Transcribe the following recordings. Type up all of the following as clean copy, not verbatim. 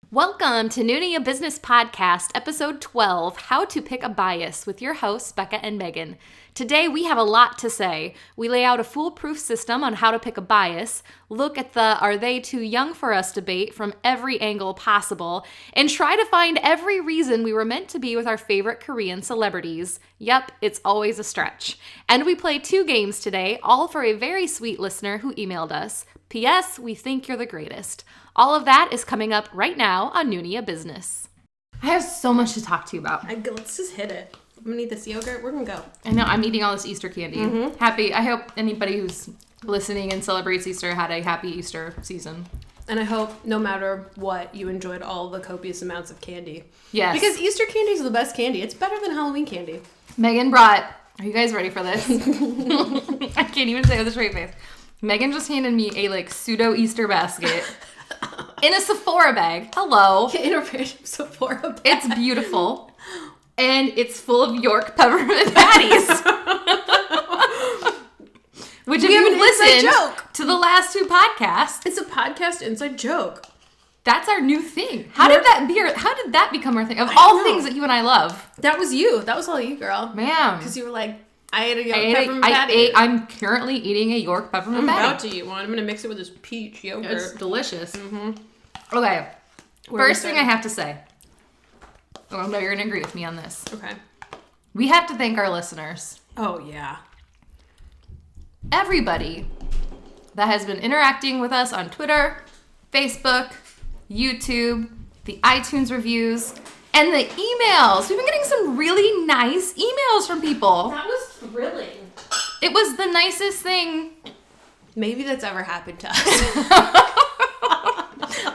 Welcome to Noona Business Podcast, episode 12, How to Pick a Bias, with your hosts, Becca and Megan. Today, we have a lot to say. We lay out a foolproof system on how to pick a bias, look at the are they too young for us debate from every angle possible, and try to find every reason we were meant to be with our favorite Korean celebrities. Yep, it's always a stretch. And we play 2 games today, all for a very sweet listener who emailed us. P.S. We think you're the greatest. All of that is coming up right now on Noona Business. I have so much to talk to you about. Let's just hit it. I'm gonna eat this yogurt. We're gonna go. I know, I'm eating all this Easter candy. Mm-hmm. I hope anybody who's listening and celebrates Easter had a happy Easter season. And I hope no matter what, you enjoyed all the copious amounts of candy. Yes. Because Easter candy is the best candy. It's better than Halloween candy. Megan brought, are you guys ready for this? I can't even say it with a straight face. Megan just handed me a pseudo Easter basket. In a Sephora bag. Hello. In a random Sephora bag. It's beautiful. And it's full of York peppermint patties. Which if you listened to the last 2 podcasts. It's a podcast inside joke. That's our new thing. How did that become our thing? Of all things that you and I love. That was you. That was all you, girl. Ma'am. Because you were like, I ate a York peppermint patty. I'm currently eating a York peppermint patty. I'm about to eat one. I'm going to mix it with this peach yogurt. It's delicious. Mm-hmm. Okay. First thing I have to say. Oh, no, you're going to agree with me on this. Okay. We have to thank our listeners. Oh, yeah. Everybody that has been interacting with us on Twitter, Facebook, YouTube, the iTunes reviews, and the emails. We've been getting some really nice emails from people. That was thrilling. It was the nicest thing. Maybe that's ever happened to us.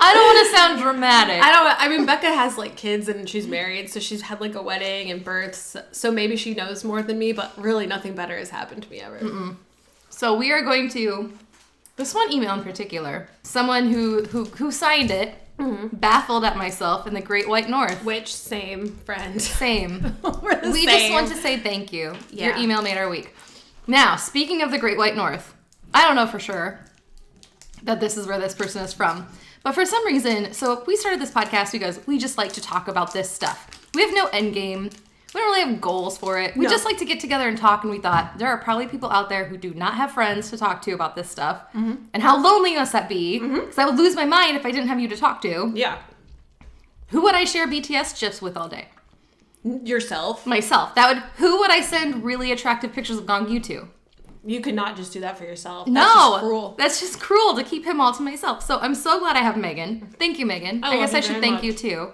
I don't want to sound dramatic. I mean, Becca has kids and she's married, so she's had a wedding and births, so maybe she knows more than me, but really nothing better has happened to me ever. Mm-mm. So we are going to, this one email in particular, someone who signed it, baffled at myself in the Great White North. Which, same friend. Same. We just want to say thank you. Yeah. Your email made our week. Now, speaking of the Great White North, I don't know for sure that this is where this person is from, but for some reason, so we started this podcast because we just like to talk about this stuff. We have no end game. We don't really have goals for it. We just like to get together and talk, and we thought there are probably people out there who do not have friends to talk to about this stuff. Mm-hmm. And how lonely must that be? Because I would lose my mind if I didn't have you to talk to. Yeah. Who would I share BTS gifs with all day? Yourself. Myself. Who would I send really attractive pictures of Gongyu to? You could not just do that for yourself. That's just cruel. That's just cruel to keep him all to myself. So I'm so glad I have Megan. Thank you, Megan. I guess I should thank you too.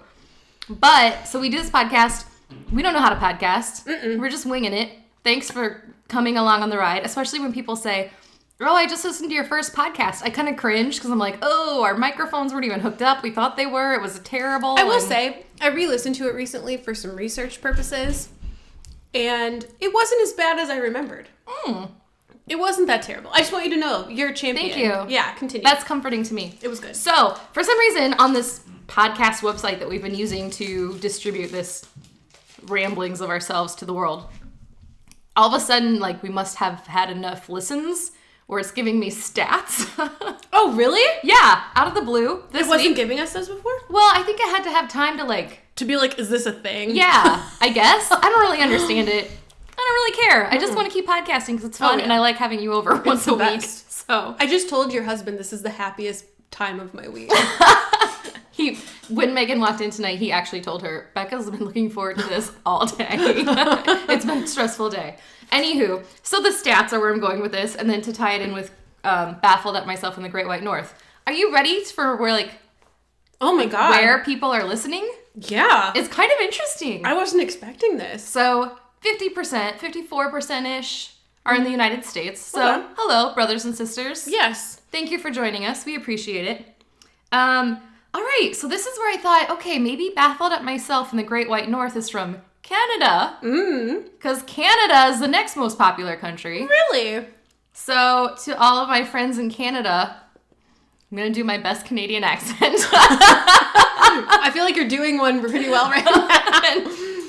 But, so we do this podcast. We don't know how to podcast. We're just winging it. Thanks for coming along on the ride, especially when people say, oh, I just listened to your first podcast. I kind of cringe because I'm like, oh, our microphones weren't even hooked up. We thought they were. It was terrible. I will say, I re-listened to it recently for some research purposes, and it wasn't as bad as I remembered. It wasn't that terrible. I just want you to know, you're a champion. Thank you. Yeah, continue. That's comforting to me. It was good. So, for some reason, on this podcast website that we've been using to distribute this ramblings of ourselves to the world, all of a sudden, we must have had enough listens where it's giving me stats. Oh, really? Yeah, out of the blue. It wasn't giving us those before? Well, I think I had to have time to be is this a thing? Yeah, I guess. I don't really understand it. I don't really care. I just want to keep podcasting because it's fun and I like having you over once a week. So I just told your husband this is the happiest time of my week. When Megan walked in tonight, he actually told her, Becca's been looking forward to this all day. It's been a stressful day. Anywho, so the stats are where I'm going with this, and then to tie it in with baffled at myself in the Great White North. Are you ready for oh my God, where people are listening? Yeah. It's kind of interesting. I wasn't expecting this. So 50%, 54%-ish are in the United States. So hello, brothers and sisters. Yes. Thank you for joining us. We appreciate it. All right, so this is where I thought, okay, maybe baffled at myself in the Great White North is from Canada. Because Canada is the next most popular country. Really? So to all of my friends in Canada, I'm going to do my best Canadian accent. I feel like you're doing one pretty well right now.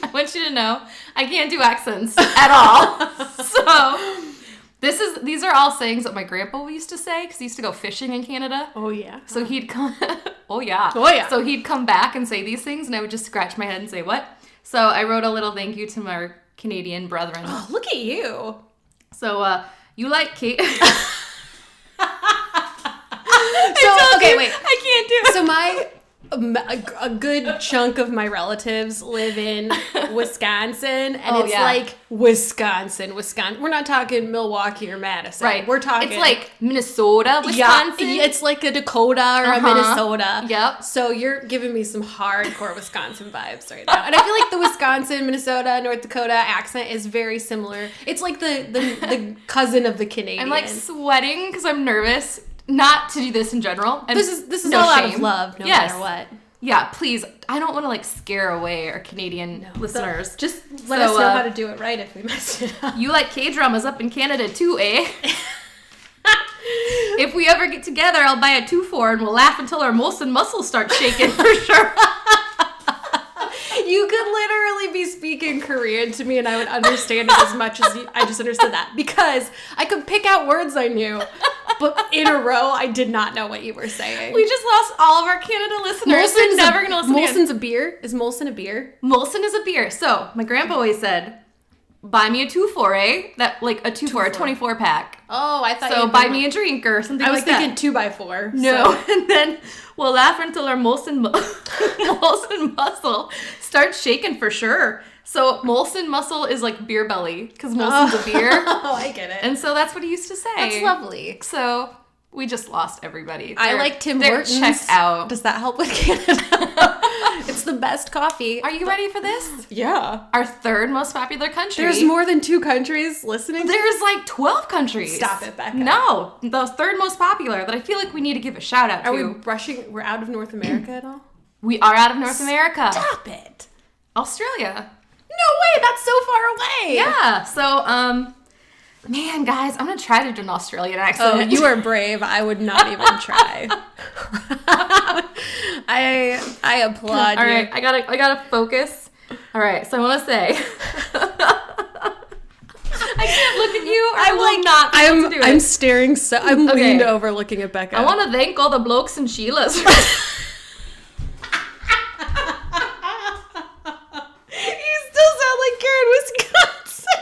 I want you to know, I can't do accents at all. So These are all sayings that my grandpa used to say because he used to go fishing in Canada. Oh, yeah. So he'd come, oh yeah. So he'd come back and say these things and I would just scratch my head and say, what? So I wrote a little thank you to my Canadian brethren. Oh, look at you. So, you like Kate? Okay, wait. I can't do it. So a good chunk of my relatives live in Wisconsin, and it's like Wisconsin. We're not talking Milwaukee or Madison. Right. We're talking... It's like Minnesota, Wisconsin. Yeah, it's like a Dakota or a Minnesota. Yep. So you're giving me some hardcore Wisconsin vibes right now. And I feel like the Wisconsin, Minnesota, North Dakota accent is very similar. It's like the cousin of the Canadian. I'm like sweating because I'm nervous. Not to do this in general. And this is no all shame. out of love, no matter what. Yeah, please. I don't want to like scare away our Canadian listeners. Just let us know how to do it right if we messed it up. You like K-dramas up in Canada too, eh? If we ever get together, I'll buy a 2-4 and we'll laugh until our Molson muscles start shaking for sure. You could literally be speaking Korean to me and I would understand it as much as I just understood that. Because I could pick out words I knew, but in a row, I did not know what you were saying. We just lost all of our Canada listeners. They're never going to listen again. Molson's a beer? Is Molson a beer? Molson is a beer. So, my grandpa always said, buy me a 2-4, eh? That, like, a 2-4, a 24 pack. Oh, I thought so buy me a drink or something like that. I was thinking 2x4. No, so. And then we'll laugh until our Molson muscle starts shaking for sure. So Molson muscle is like beer belly because Molson's a beer. Oh, I get it. And so that's what he used to say. That's lovely. So we just lost everybody. I like Tim Hortons. Checked out. Does that help with Canada? It's the best coffee. Are you ready for this? Yeah. Our third most popular country. There's more than 2 countries listening? There's like 12 countries. Stop it, Becca. No. The third most popular that I feel like we need to give a shout out to. We're out of North America at all? We are out of North America. Stop it. Australia. No way, that's so far away. Yeah. So, man, guys, I'm going to try to do an Australian accent. Oh, you are brave. I would not even try. I applaud you. All right, I gotta focus. All right, so I want to say, I can't look at you. I'm staring. I'm leaned over looking at Becca. I want to thank all the blokes and Sheilas. You still sound like you're in Wisconsin.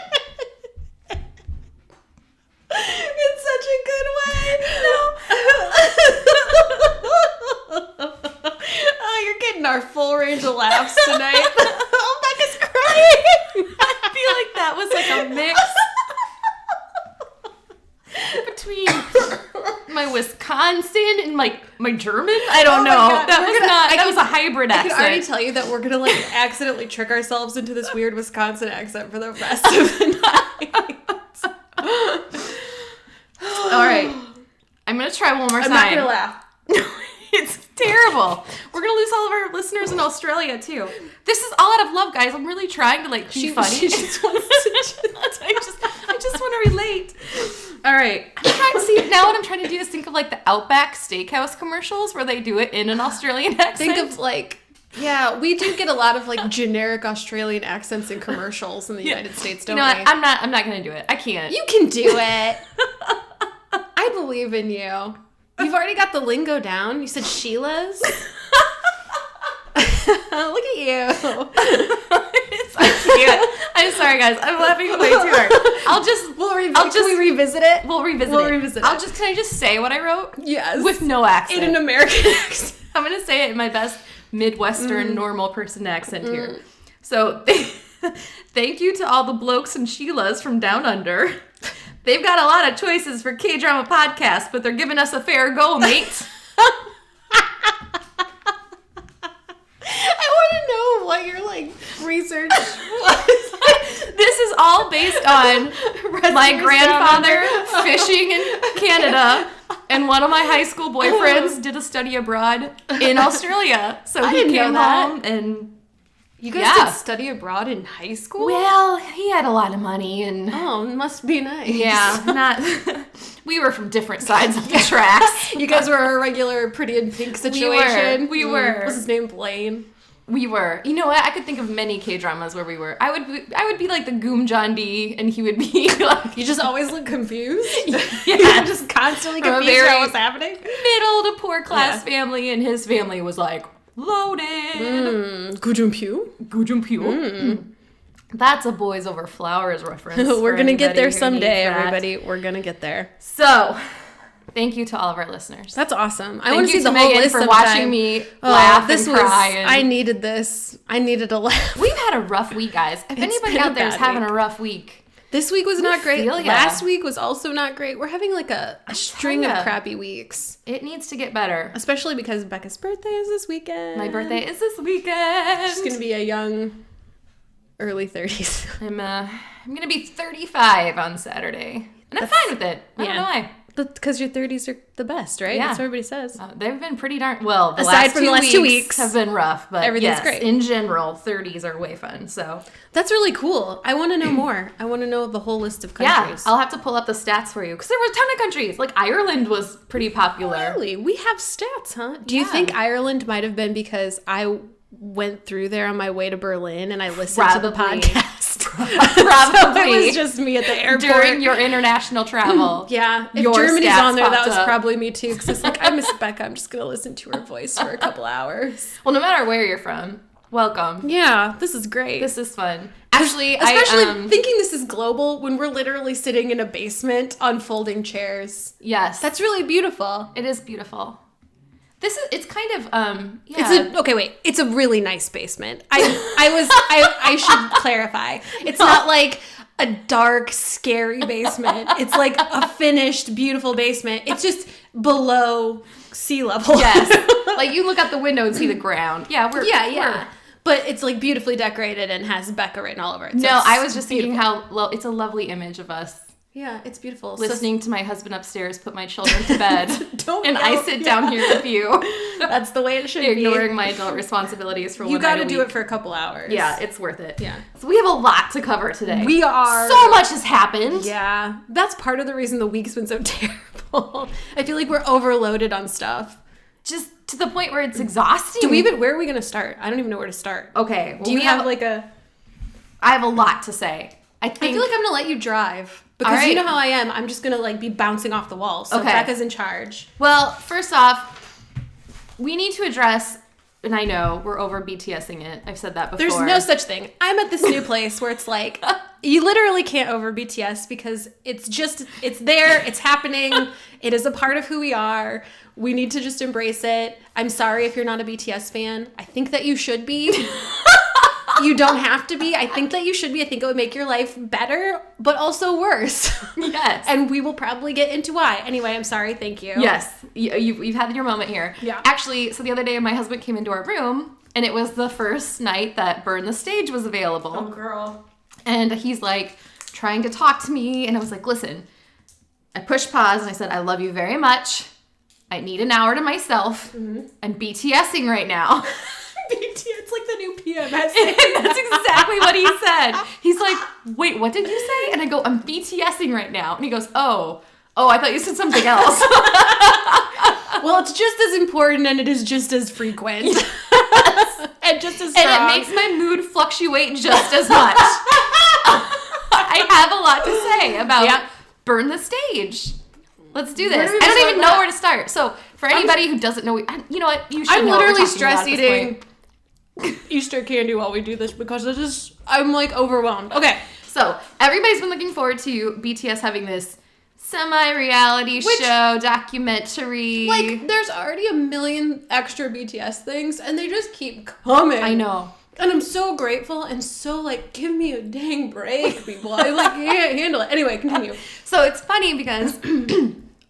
In such a good way. No. Oh, you're getting our full range of laughs tonight. Oh, Becca's crying. I feel like that was like a mix between my Wisconsin and my German. I don't know. That was a hybrid accent. I can already tell you that we're gonna like accidentally trick ourselves into this weird Wisconsin accent for the rest of the night. All right, I'm gonna try one more time. I'm not gonna laugh. It's terrible. We're gonna lose all of our listeners in Australia too. This is all out of love, guys. I'm really trying to like be funny. She just wants to I just want to relate. All right. I'm trying to see now. What I'm trying to do is think of like the Outback Steakhouse commercials where they do it in an Australian accent. Think of like. Yeah, we do get a lot of like generic Australian accents in commercials in the United States, don't we? I'm not gonna do it. I can't. You can do it. I believe in you. You've already got the lingo down. You said Sheila's. Look at you. I can't. I'm sorry, guys. I'm laughing way too hard. Can we revisit it? We'll revisit it. Can I just say what I wrote? Yes. With no accent. In an American accent. I'm gonna say it in my best Midwestern normal person accent here. So thank you to all the blokes and Sheilas from Down Under. They've got a lot of choices for K-drama podcasts, but they're giving us a fair go, mate. I want to know what your like research was. This is all based on my grandfather fishing in Canada, and one of my high school boyfriends did a study abroad in Australia. So he came home and you guys did study abroad in high school? Well, he had a lot of money and it must be nice. Yeah, we were from different sides of the tracks. You guys were a regular Pretty in Pink situation. We were. What's his name? Blaine. We were. You know what? I could think of many K-dramas where we were. I would be like the Goom John D, and he would be like... You just always look confused? Yeah. Just constantly confused about what's happening? Middle to poor class family, and his family was like, loaded. Gujumpyu? Gujumpyu. That's a Boys Over Flowers reference. We're going to get there who someday, needs that. everybody. We're going to get there. So... Thank you to all of our listeners. That's awesome. I Thank want to see the Megan whole list for sometime. watching me laugh and cry. I needed this. I needed a laugh. We've had a rough week, guys. If anybody been a out there is bad having week. a rough week, This week was not great. feel ya. Last week was also not great. We're having like a string of crappy weeks. it needs to get better. Especially because Becca's birthday is this weekend. My birthday is this weekend. She's going to be a young, early 30s. I'm gonna be 35 on Saturday, and I'm fine with it. I don't know why. Because your 30s are the best, right? Yeah. That's what everybody says. They've been pretty darn well. Aside from the last 2 weeks have been rough, but everything's yes, great. in general, 30s are way fun. So That's really cool. I want to know more. I want to know the whole list of countries. yeah, I'll have to pull up the stats for you because there were a ton of countries. Like Ireland was pretty popular. Really? We have stats, huh? Do you Yeah. think Ireland might have been because I went through there on my way to Berlin and I listened to the Probably. podcast? Probably. So it was just me at the airport. During your international travel. Yeah. If Your Germany's stats on there, that popped was up. probably me too. Because it's like, I miss Becca. I'm just going to listen to her voice for a couple hours. Well, no matter where you're from, welcome. Yeah. This is great. This is fun. Actually, Especially thinking this is global when we're literally sitting in a basement on folding chairs. yes, That's really beautiful. it is beautiful. It's kind of yeah. It's a really nice basement. I should clarify. It's not like a dark, scary basement. It's like a finished, beautiful basement. It's just below sea level. Yes, like you look out the window and see the ground. Yeah, we're But it's like beautifully decorated and has Becca written all over it. So No, it's I was just beautiful. thinking how it's a lovely image of us Yeah, it's beautiful. listening to my husband upstairs put my children to bed, Don't and I yell. sit down here with you, That's the way it should be. ignoring my adult responsibilities for You one got night to a do week. it for a couple hours. Yeah, it's worth it. Yeah. So we have a lot to cover today. We are. So much has happened. Yeah. That's part of the reason the week's been so terrible. I feel like we're overloaded on stuff. Just to the point where it's exhausting. Where are we going to start? I don't even know where to start. Okay. Well, Do you have like a... I have a lot to say. I I feel like I'm going to let you drive. Because All right. you know how I am. I'm just going to like be bouncing off the walls. So Okay. Becca's in charge. Well, first off, we need to address, and I know we're over BTSing it. I've said that before. There's no such thing. I'm at this new place where it's like, you literally can't over BTS because it's there, it's happening, it is a part of who we are. We need to just embrace it. I'm sorry if you're not a BTS fan. I think that you should be. You don't have to be. I think that you should be. I think it would make your life better, but also worse. Yes. And we will probably get into why. Anyway, I'm sorry. Thank you. Yes. You've had your moment here. Yeah. Actually, so the other day my husband came into our room, and it was the first night that Burn the Stage was available. Oh, girl. And he's like trying to talk to me, and I was like, listen. I pushed pause, and I said, I love you very much. I need an hour to myself. Mm-hmm. I'm BTSing right now. It's like the new PMS. And that's exactly what he said. He's like, wait, what did you say? And I go, I'm BTSing right now. And he goes, oh, I thought you said something else. Well, it's just as important and it is just as frequent. And just as strong. And it makes my mood fluctuate just as much. I have a lot to say about Burn the Stage. Let's do this. I don't even know where to start. So for anybody who doesn't know, you know what? You should I'm know what we're literally talking stress about at this eating point. Easter candy while we do this because I'm like overwhelmed. Okay. So everybody's been looking forward to BTS having this semi-reality show, documentary. Like, there's already a million extra BTS things, and they just keep coming. I know. And I'm so grateful and so, like, give me a dang break, people. I, like, can't handle it. Anyway, continue. So it's funny because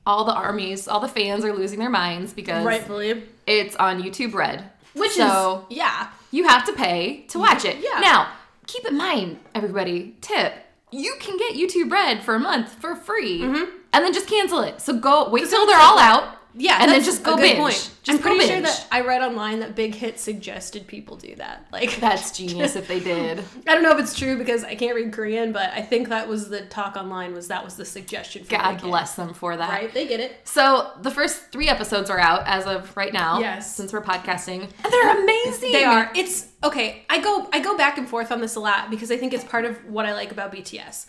all the fans are losing their minds because Rightfully. it's on YouTube Red. Which So is, yeah. you have to pay to watch it. Yeah. Now, keep in mind, everybody, tip, you can get YouTube Red for a month for free. And then just cancel it. So wait till they're all out. Yeah, and then that's just go a good binge. point. Just I'm go pretty sure binge. that I read online that Big Hit suggested people do that. Like, That's genius if they did. I don't know if it's true because I can't read Korean, but I think that was the talk online, was that was the suggestion for God Big Hit. bless them for that. Right? They get it. So the first 3 episodes are out as of right now. Yes. Since we're podcasting. And they're amazing. They are. It's okay. I go back and forth on this a lot because I think it's part of what I like about BTS.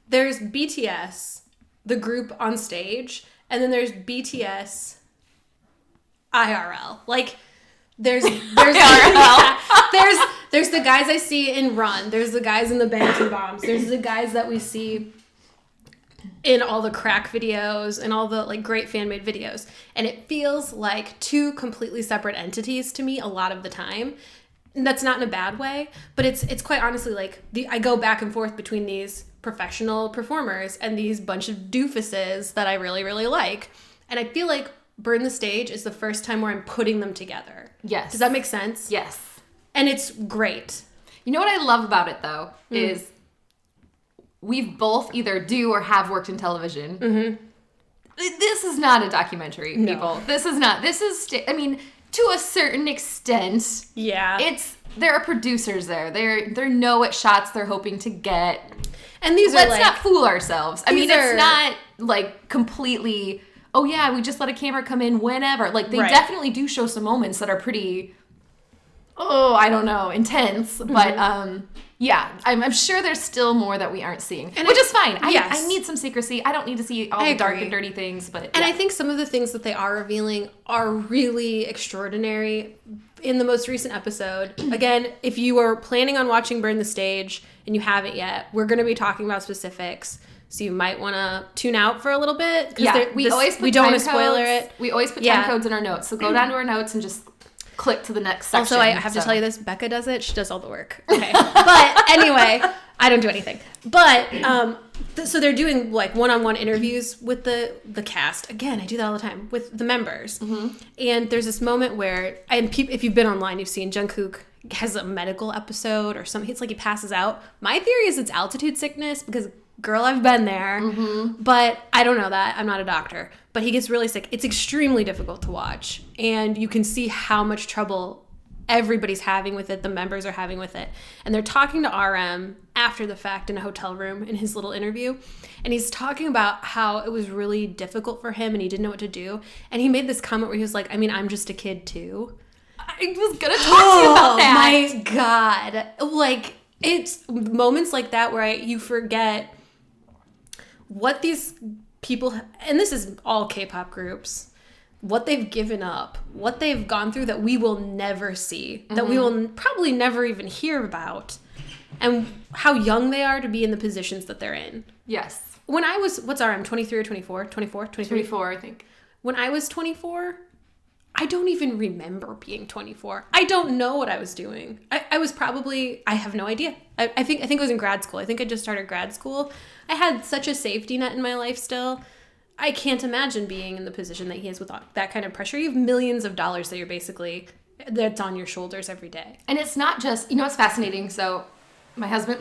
There's BTS, the group on stage, and then there's BTS IRL. Like there's IRL. there's the guys I see in Run. There's the guys in the Bands and Bombs. There's the guys that we see in all the crack videos and all the like great fan-made videos. And it feels like 2 completely separate entities to me a lot of the time. And that's not in a bad way, but it's quite honestly like I go back and forth between these professional performers and these bunch of doofuses that I really, really like. And I feel like Burn the Stage is the first time where I'm putting them together. Yes. Does that make sense? Yes. And it's great. You know what I love about it, though, is we've both either do or have worked in television. Mm-hmm. This is not a documentary, people. This is not. This is, I mean, to a certain extent. Yeah. There are producers there. They know what shots they're hoping to get. And these Let's are like, not fool ourselves. I mean, are, it's not like completely, oh yeah, we just let a camera come in whenever. Like, they Right. definitely do show some moments that are pretty, I don't know, intense. But yeah, I'm sure there's still more that we aren't seeing, which is fine. Yes. I need some secrecy. I don't need to see all the dark and dirty things. But And I think some of the things that they are revealing are really extraordinary. In the most recent episode, again, if you are planning on watching Burn the Stage and you haven't yet, we're going to be talking about specifics. So you might want to tune out for a little bit. Yeah, we don't want to spoiler it. We always put time codes in our notes. So go down to our notes and just click to the next section. Also, I have to tell you this. Becca does it. She does all the work. Okay. But anyway, I don't do anything. But so they're doing like one-on-one interviews with the cast. Again, I do that all the time with the members. Mm-hmm. And there's this moment where, if you've been online, you've seen Jungkook has a medical episode or something. It's like he passes out. My theory is it's altitude sickness because, girl, I've been there. Mm-hmm. But I don't know that. I'm not a doctor. But he gets really sick. It's extremely difficult to watch. And you can see how much trouble everybody's having with it, the members are having with it. And they're talking to RM after the fact in a hotel room in his little interview. And he's talking about how it was really difficult for him and he didn't know what to do. And he made this comment where he was like, I mean, I'm just a kid too. I was going to talk to you about that. Oh my God. Like, it's moments like that where you forget what these people, and this is all K-pop groups, what they've given up, what they've gone through that we will never see, that we will probably never even hear about, and how young they are to be in the positions that they're in. Yes. When I was, what's RM, 23 or 24? 24? 24, I think. When I was 24, I don't even remember being 24. I don't know what I was doing. I was probably, I have no idea. I think I was in grad school. I think I just started grad school. I had such a safety net in my life still. I can't imagine being in the position that he is with that kind of pressure. You have millions of dollars that you're basically, that's on your shoulders every day. And it's not just, it's fascinating. So my husband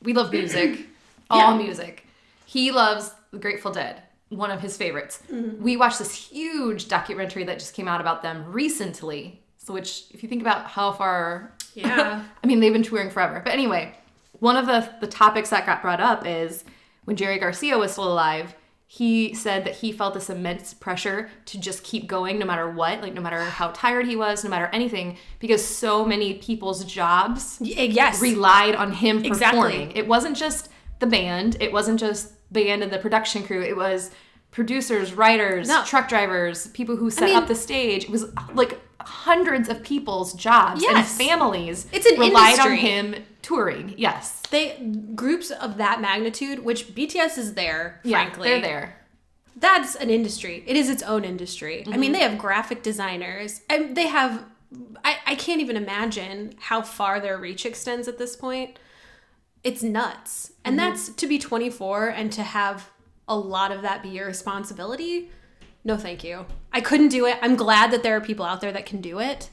we love music, all music. He loves The Grateful Dead, one of his favorites. Mm-hmm. We watched this huge documentary that just came out about them recently. So which, if you think about how far, yeah, I mean, they've been touring forever. But anyway, one of the topics that got brought up is when Jerry Garcia was still alive, he said that he felt this immense pressure to just keep going no matter what, like no matter how tired he was, no matter anything, because so many people's jobs relied on him performing. Exactly. It wasn't just the band. It wasn't just the band and the production crew. It was producers, writers, truck drivers, people who set up the stage. It was like hundreds of people's jobs and families relied on him touring. Yes. Groups of that magnitude, which BTS is there, frankly. They're there. That's an industry. It is its own industry. Mm-hmm. I mean, they have graphic designers and they have, I can't even imagine how far their reach extends at this point. It's nuts. And that's to be 24 and to have a lot of that be your responsibility. No, thank you. I couldn't do it. I'm glad that there are people out there that can do it.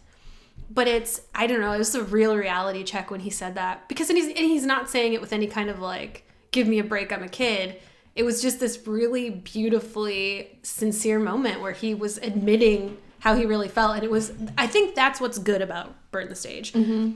But I don't know, it was a real reality check when he said that. Because he's not saying it with any kind of like, give me a break, I'm a kid. it was just this really beautifully sincere moment where he was admitting how he really felt. And I think that's what's good about Burn the Stage. Mm-hmm.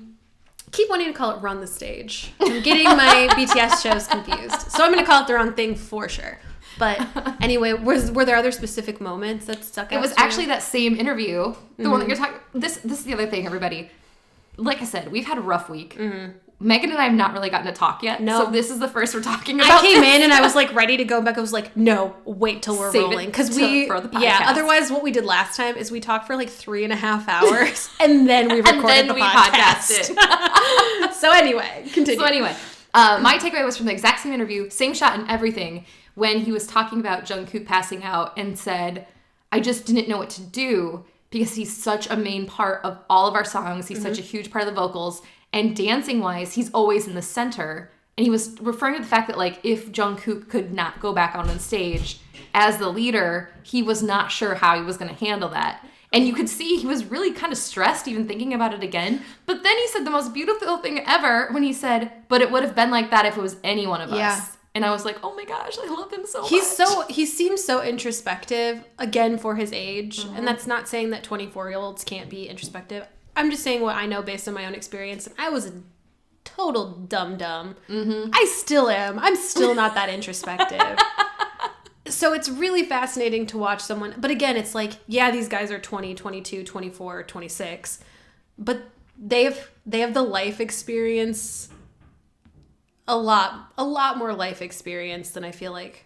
Keep wanting to call it Run the Stage. I'm getting my BTS shows confused. So I'm going to call it the wrong thing for sure. But anyway, were there other specific moments that stuck out? It was actually that same interview, the one that you're talking. This is the other thing, everybody. Like I said, we've had a rough week. Mm-hmm. Megan and I have not really gotten to talk yet. No. So this is the first we're talking about. I came in and I was like ready to go. Becca was like, no, wait till we're rolling. Because otherwise what we did last time is we talked for like 3.5 hours and then we recorded the podcast. Podcasted. So anyway, continue. My takeaway was from the exact same interview, same shot and everything, when he was talking about Jungkook passing out and said, I just didn't know what to do because he's such a main part of all of our songs. He's such a huge part of the vocals. And dancing-wise, he's always in the center. And he was referring to the fact that, like, if Jungkook could not go back on stage as the leader, he was not sure how he was going to handle that. And you could see he was really kind of stressed even thinking about it again. But then he said the most beautiful thing ever when he said, but it would have been like that if it was any one of us. And I was like, oh my gosh, I love him so much. He seems so introspective, again, for his age. Mm-hmm. And that's not saying that 24-year-olds can't be introspective. I'm just saying what I know based on my own experience. And I was a total dum-dum. Mm-hmm. I still am. I'm still not that introspective. So it's really fascinating to watch someone. But again, it's like, yeah, these guys are 20, 22, 24, 26. But they have the life experience, a lot more life experience than I feel like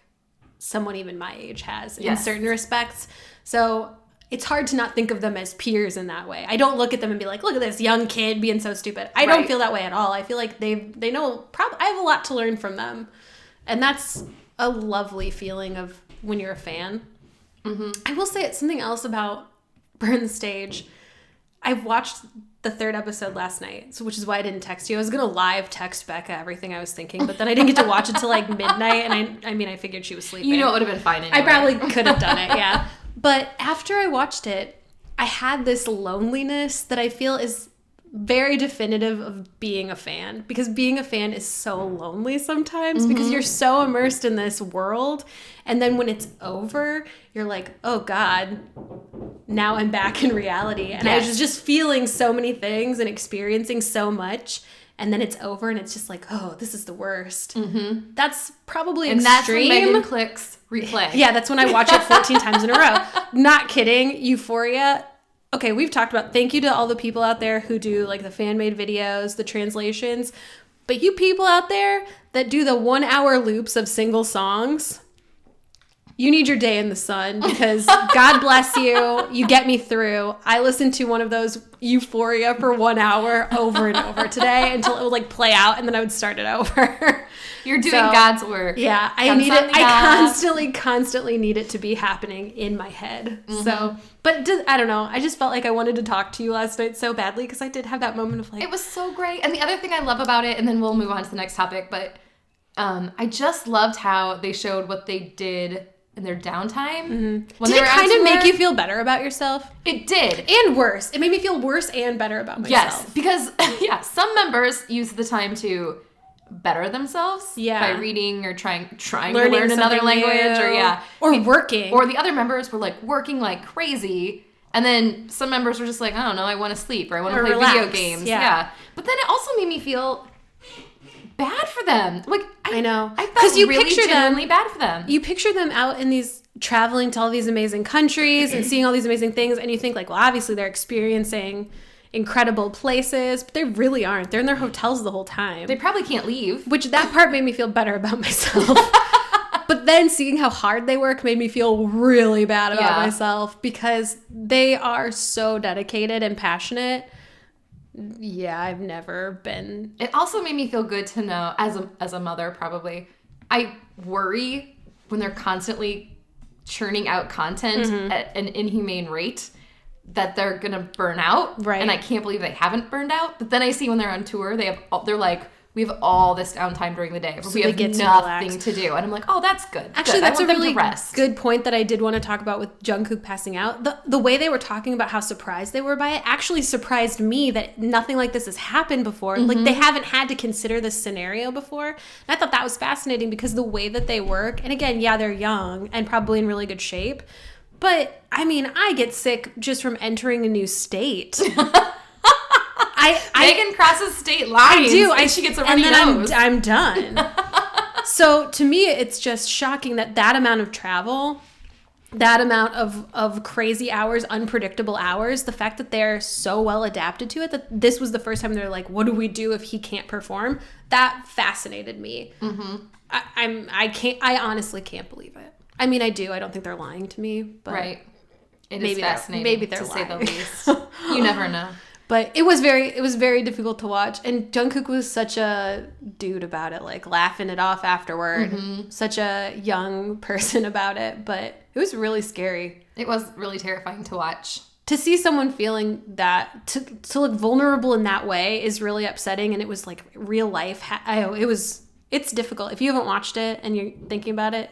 someone even my age has in certain respects. So it's hard to not think of them as peers in that way. I don't look at them and be like, look at this young kid being so stupid. I don't feel that way at all. I feel like they know, I have a lot to learn from them. And that's a lovely feeling of when you're a fan. Mm-hmm. I will say something else about Burn the Stage. I watched the 3rd episode last night, which is why I didn't text you. I was going to live text Becca everything I was thinking, but then I didn't get to watch it till like midnight. And I figured she was sleeping. You know, it would have been fine anyway. I probably could have done it, yeah. But after I watched it, I had this loneliness that I feel is very definitive of being a fan. Because being a fan is so lonely sometimes because you're so immersed in this world. And then when it's over, you're like, oh God, now I'm back in reality. And I was just feeling so many things and experiencing so much. And then it's over and it's just like, oh, this is the worst. Mm-hmm. That's probably extreme. And that's when Megan clicks replay. Yeah, that's when I watch it 14 times in a row. Not kidding. Euphoria. Okay, we've talked about, thank you to all the people out there who do like the fan-made videos, the translations. But you people out there that do the 1-hour loops of single songs, you need your day in the sun because God bless you. You get me through. I listened to one of those Euphoria for 1 hour over and over today until it would like play out and then I would start it over. You're doing God's work. Yeah, I need it. I constantly need it to be happening in my head. Mm-hmm. So, but I don't know. I just felt like I wanted to talk to you last night so badly because I did have that moment of like. It was so great. And the other thing I love about it, and then we'll move on to the next topic, but I just loved how they showed what they did in their downtime. Mm-hmm. Did it kind of make you feel better about yourself? It did. And worse. It made me feel worse and better about myself. Yes, because some members use the time to better themselves by reading or trying to learn another language or working. Or the other members were like working like crazy. And then some members were just like, I don't know, I want to sleep or I want to play video games. Yeah. But then it also made me feel bad for them. Like I know. I felt really genuinely bad for them. You picture them out in these traveling to all these amazing countries and seeing all these amazing things and you think like, well, obviously they're experiencing incredible places, but they really aren't. They're in their hotels the whole time. They probably can't leave. Which that part made me feel better about myself. But then seeing how hard they work made me feel really bad about myself because they are so dedicated and passionate. Yeah, I've never been. It also made me feel good to know, as a mother probably, I worry when they're constantly churning out content at an inhumane rate that they're gonna burn out. Right. And I can't believe they haven't burned out. But then I see when they're on tour, they're like we have all this downtime during the day where we have nothing to do. And I'm like, oh, that's good. Actually, good. that's a really good point that I did want to talk about with Jungkook passing out. The way they were talking about how surprised they were by it actually surprised me that nothing like this has happened before. Like, they haven't had to consider this scenario before. And I thought that was fascinating because the way that they work, and again, yeah, they're young and probably in really good shape. But, I mean, I get sick just from entering a new state. Megan crosses state lines. I do. And she gets a runny nose. I'm done. So to me, it's just shocking that amount of travel, that amount of crazy hours, unpredictable hours, the fact that they're so well adapted to it, that this was the first time they're like, what do we do if he can't perform? That fascinated me. I honestly can't believe it. I mean, I do. I don't think they're lying to me. But right. It is fascinating, maybe they're to lying. say the least. You never know. But it was very difficult to watch. And Jungkook was such a dude about it, like laughing it off afterward. Such a young person about it. But it was really scary. It was really terrifying to watch. To see someone feeling that, to look vulnerable in that way is really upsetting. And it was like real life. It's difficult. If you haven't watched it and you're thinking about it,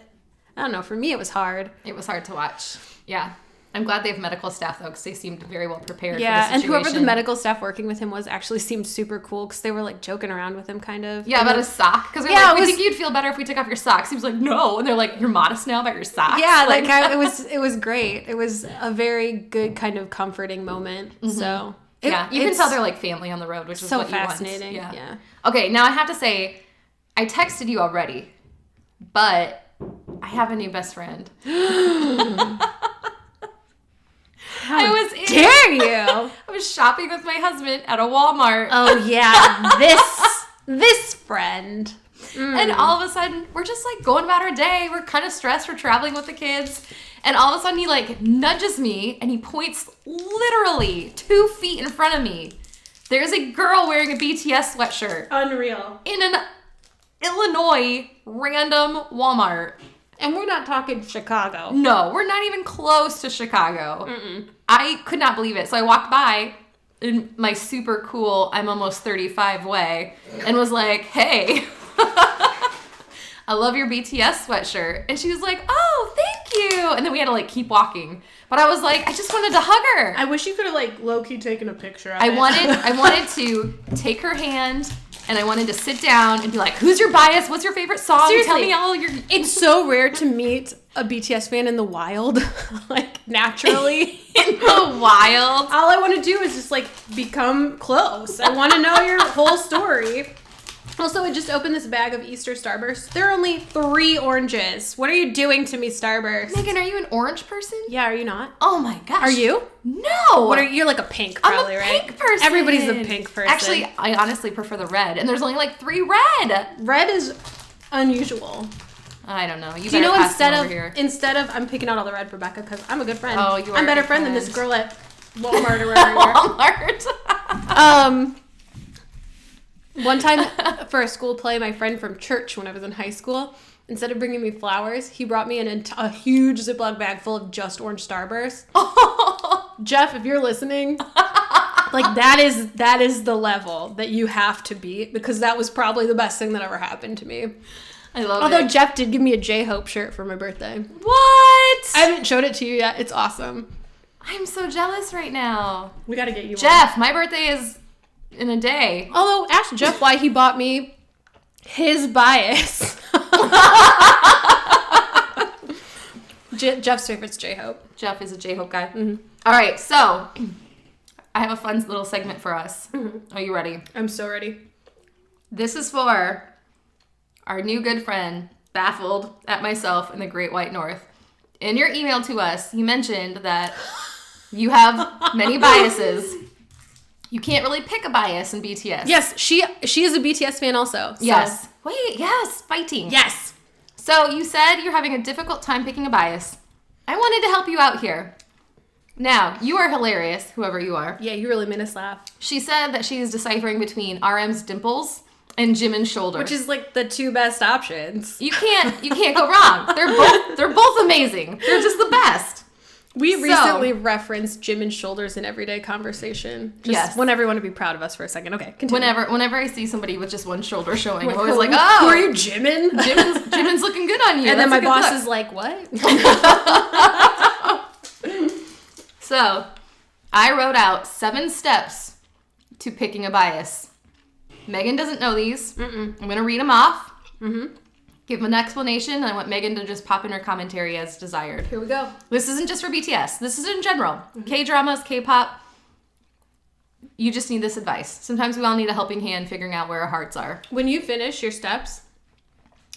I don't know. For me, it was hard. It was hard to watch. Yeah. I'm glad they have medical staff, though, because they seemed very well prepared for the situation. Yeah, and whoever the medical staff working with him was actually seemed super cool, because they were, like, joking around with him, kind of. Yeah, about a sock. Because they're like, we think you'd feel better if we took off your socks. He was like, no. And they're like, you're modest now about your socks? Yeah, it was great. It was a very good kind of comforting moment. So, you can tell they're, like, family on the road, which is so what you want. fascinating. Yeah. Okay, now I have to say, I texted you already, but I have a new best friend. Dare you? I was shopping with my husband at a Walmart. Oh yeah, this friend. And all of a sudden, we're just like going about our day. We're kind of stressed. We're traveling with the kids. And all of a sudden, he like nudges me and he points literally 2 feet in front of me. There's a girl wearing a BTS sweatshirt. Unreal. In an Illinois random Walmart. And we're not talking Chicago. No, we're not even close to Chicago. I could not believe it. So I walked by in my super cool, I'm almost 35 way, and was like, hey, I love your BTS sweatshirt. And she was like, oh, thank you. And then we had to like keep walking. But I was like, I just wanted to hug her. I wish you could have like low-key taken a picture of it. I wanted to take her hand. And I wanted to sit down and be like, who's your bias? What's your favorite song? Seriously, tell me all your... It's so rare to meet a BTS fan in the wild, like naturally. In the wild? All I want to do is just like become close. I want to know your whole story. Also, I just opened this bag of Easter Starburst. There are only 3 oranges. What are you doing to me, Starburst? Megan, are you an orange person? Yeah, are you not? Oh my gosh. Are you? No. What are you? You're like a pink, probably, right? I'm a pink person. Everybody's a pink person. Actually, I honestly prefer the red, and there's only like 3 red. Red is unusual. I don't know. Do you know instead of I'm picking out all the red for Becca because I'm a good friend. Oh, you are. I'm a better friend than this girl at Walmart or wherever. Walmart. One time for a school play, my friend from church when I was in high school, instead of bringing me flowers, he brought me a huge Ziploc bag full of just orange Starburst. Jeff, if you're listening, like that is the level that you have to be, because that was probably the best thing that ever happened to me. I love it. Although Jeff did give me a J-Hope shirt for my birthday. What? I haven't showed it to you yet. It's awesome. I'm so jealous right now. We got to get you Jeff, my birthday is in a day. Although, ask Jeff why he bought me his bias. Jeff's favorite's J-Hope. Jeff is a J-Hope guy. All right, so I have a fun little segment for us. Are you ready? I'm so ready. This is for our new good friend, Baffled at Myself in the Great White North. In your email to us, you mentioned that you have many biases. You can't really pick a bias in BTS. Yes, she is a BTS fan also. So. Yes. Wait, yes, fighting. Yes. So you said you're having a difficult time picking a bias. I wanted to help you out here. Now, you are hilarious, whoever you are. Yeah, you really made us laugh. She said that she is deciphering between RM's dimples and Jimin's shoulder. Which is like the 2 best options. You can't go wrong. They're both amazing. They're just the best. We recently referenced gym and shoulders in everyday conversation. Just want everyone to be proud of us for a second. Okay, continue. Whenever I see somebody with just one shoulder showing, I'm always like, oh. Who are you, gymming? Gymming's looking good on you. And then my boss is like, what? So, I wrote out 7 steps to picking a bias. Megan doesn't know these. I'm going to read them off. Give them an explanation, and I want Megan to just pop in her commentary as desired. Here we go. This isn't just for BTS. This is in general. K-dramas, K-pop. You just need this advice. Sometimes we all need a helping hand figuring out where our hearts are. When you finish your steps,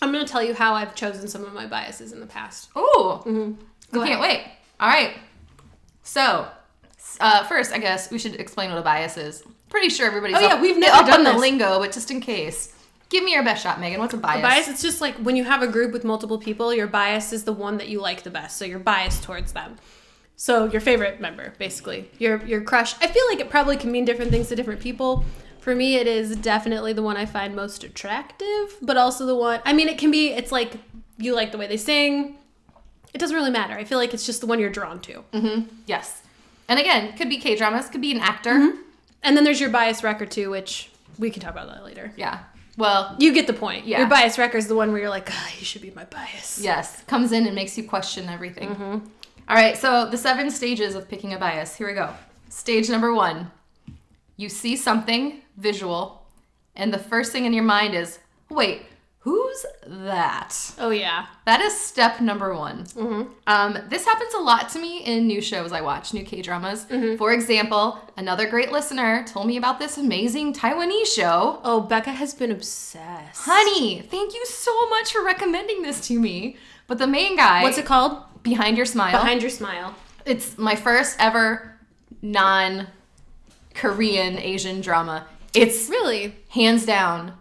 I'm going to tell you how I've chosen some of my biases in the past. Ooh. I can't wait. All right. So, first, I guess we should explain what a bias is. Pretty sure everybody's we've never done the this. lingo, but just in case. Give me your best shot, Megan. What's a bias? A bias, it's just like when you have a group with multiple people, your bias is the one that you like the best. So you're biased towards them. So your favorite member, basically. Your crush. I feel like it probably can mean different things to different people. For me, it is definitely the one I find most attractive, but also the one, I mean, it's like you like the way they sing. It doesn't really matter. I feel like it's just the one you're drawn to. Yes. And again, could be K-dramas, could be an actor. And then there's your bias record too, which we can talk about that later. Yeah. Well, you get the point. Yeah. Your bias record is the one where you're like, you should be my bias. Yes. Comes in and makes you question everything. All right. So the 7 stages of picking a bias. Here we go. Stage number 1. You see something visual, and the first thing in your mind is, wait, who's that? Oh, yeah. That is step number 1. This happens a lot to me in new shows I watch, new K-dramas. For example, another great listener told me about this amazing Taiwanese show. Oh, Becca has been obsessed. Honey, thank you so much for recommending this to me. But the main guy... What's it called? Behind Your Smile. Behind Your Smile. It's my first ever non-Korean Asian drama. It's... Really? Hands down...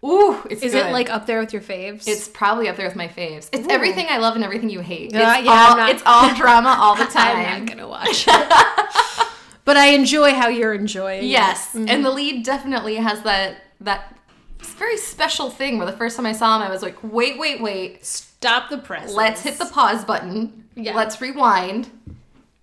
Ooh, it's Is good. it like up there with your faves? It's probably up there with my faves. It's everything I love and everything you hate. It's all drama all the time. I'm not gonna watch it. But I enjoy how you're enjoying it. Yes. And the lead definitely has that very special thing where the first time I saw him, I was like, wait. Stop the press. Let's hit the pause button. Yeah. Let's rewind.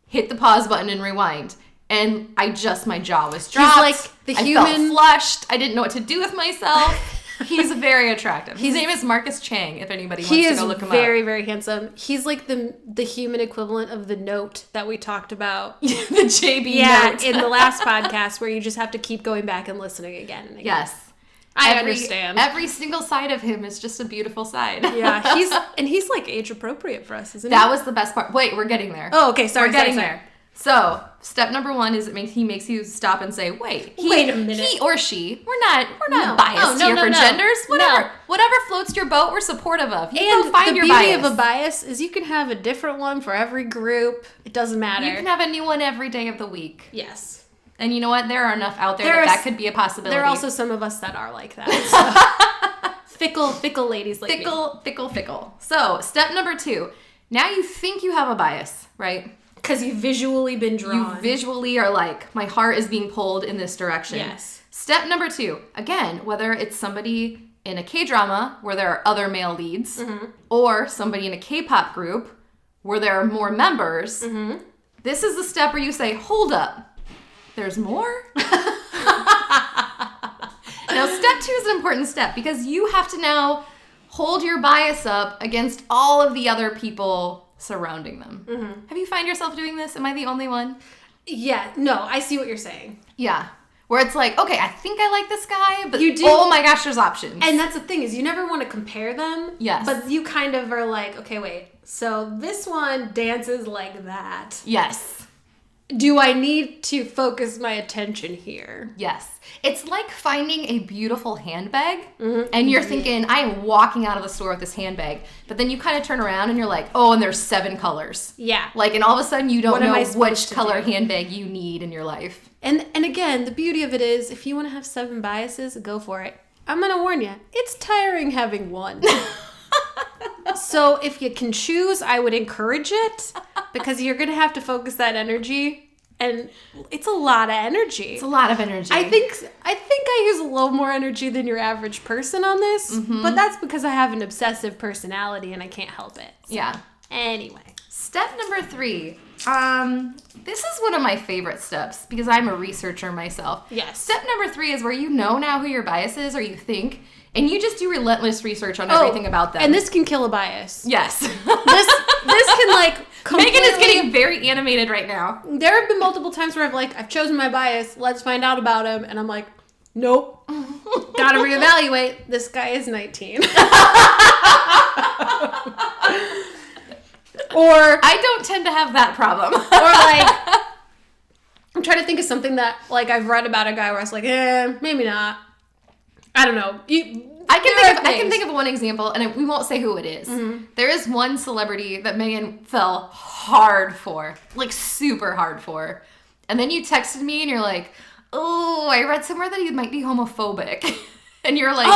Hit the pause button and rewind. And my jaw was dropped. He's like the human... I felt flushed. I didn't know what to do with myself. He's very attractive. His name is Marcus Chang, if anybody wants to go look him up. He is very, very handsome. He's like the human equivalent of the note that we talked about. The JB note. In the last podcast where you just have to keep going back and listening again and again. Yes. I understand. Every single side of him is just a beautiful side. Yeah, he's like age appropriate for us, isn't he? That was the best part. Wait, we're getting there. Oh, okay, sorry. We're getting there. So, step number 1 is he makes you stop and say, wait a minute. He or she, we're not biased here for genders. Whatever floats your boat, we're supportive of. You and go find the your beauty bias. of a bias is you can have a different one for every group. It doesn't matter. You can have a new one every day of the week. Yes. And you know what? There are enough out there that could be a possibility. There are also some of us that are like that. So. Fickle ladies like me. Fickle. So, step number 2. Now you think you have a bias, right? Because you've visually been drawn. You visually are like, my heart is being pulled in this direction. Yes. Step number 2, again, whether it's somebody in a K-drama where there are other male leads, or somebody in a K-pop group where there are more members, this is the step where you say, hold up, there's more? Now, step 2 is an important step because you have to now hold your bias up against all of the other people surrounding them. Have you find yourself doing this? Am I the only one? Yeah, no, I see what you're saying. Yeah. Where it's like, okay, I think I like this guy, but you do, oh my gosh, there's options. And that's the thing is you never want to compare them. Yes. But you kind of are like, okay, wait, so this one dances like that. Yes. Do I need to focus my attention here? Yes. It's like finding a beautiful handbag and you're thinking, I am walking out of the store with this handbag. But then you kind of turn around and you're like, oh, and there's 7 colors. Yeah. Like, and all of a sudden you don't know which color do? handbag you need in your life. And again, the beauty of it is if you want to have 7 biases, go for it. I'm going to warn you, it's tiring having one. So if you can choose, I would encourage it because you're going to have to focus that energy. And it's a lot of energy. It's a lot of energy. I think I use a little more energy than your average person on this, but that's because I have an obsessive personality and I can't help it. So, yeah. Anyway. Step number 3. This is one of my favorite steps because I'm a researcher myself. Yes. Step number 3 is where you know now who your bias is, or you think, and you just do relentless research on everything about them. And this can kill a bias. Yes. This can like completely... Megan is getting very animated right now. There have been multiple times where I've chosen my bias. Let's find out about him, and I'm like, nope. Gotta reevaluate. This guy is 19. Or I don't tend to have that problem. Or like, I'm trying to think of something that like I've read about a guy where I was like, maybe not. I don't know. I can think of one example, and we won't say who it is. Mm-hmm. There is one celebrity that Megan fell hard for, like super hard for. And then you texted me and you're like, oh, I read somewhere that he might be homophobic. And you're like,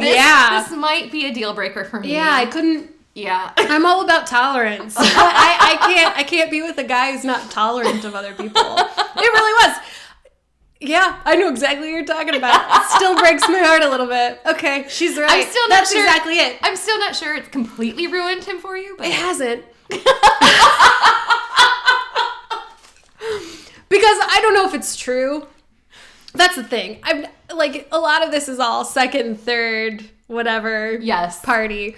this might be a deal breaker for me. Yeah, I couldn't. Yeah. I'm all about tolerance. I can't be with a guy who's not tolerant of other people. It really was. Yeah, I know exactly what you're talking about. It still breaks my heart a little bit. Okay, she's right. I'm still not That's sure, exactly it. I'm still not sure it's completely ruined him for you, but it hasn't. Because I don't know if it's true. That's the thing. I'm like, a lot of this is all second, third, whatever. Yes. Party.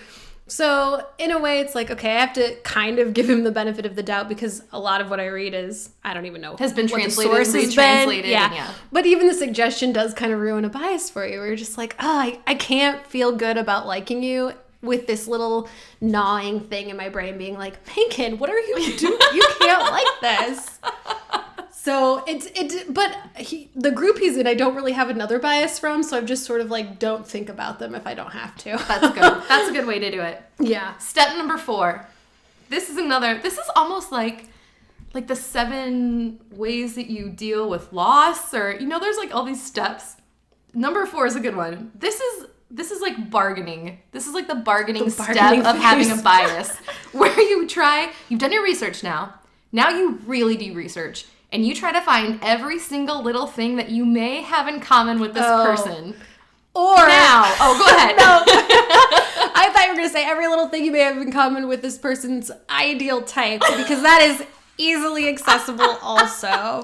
So in a way, it's like, okay, I have to kind of give him the benefit of the doubt because a lot of what I read is, I don't even know. Has been what translated, the source has retranslated. been. Yeah. But even the suggestion does kind of ruin a bias for you. Where you're just like, oh, I can't feel good about liking you with this little gnawing thing in my brain being like, Megan, what are you doing? You can't like this. So the group he's in, I don't really have another bias from, so I'm just sort of like, don't think about them if I don't have to. That's good. That's a good way to do it. Yeah. Step number 4. This is almost like the 7 ways that you deal with loss, or, there's like all these steps. Number 4 is a good one. This is like bargaining. This is like the bargaining step of having a bias where you've done your research now. Now you really do research. And you try to find every single little thing that you may have in common with this person. Or... go ahead. No. I thought you were going to say every little thing you may have in common with this person's ideal type, because that is easily accessible also.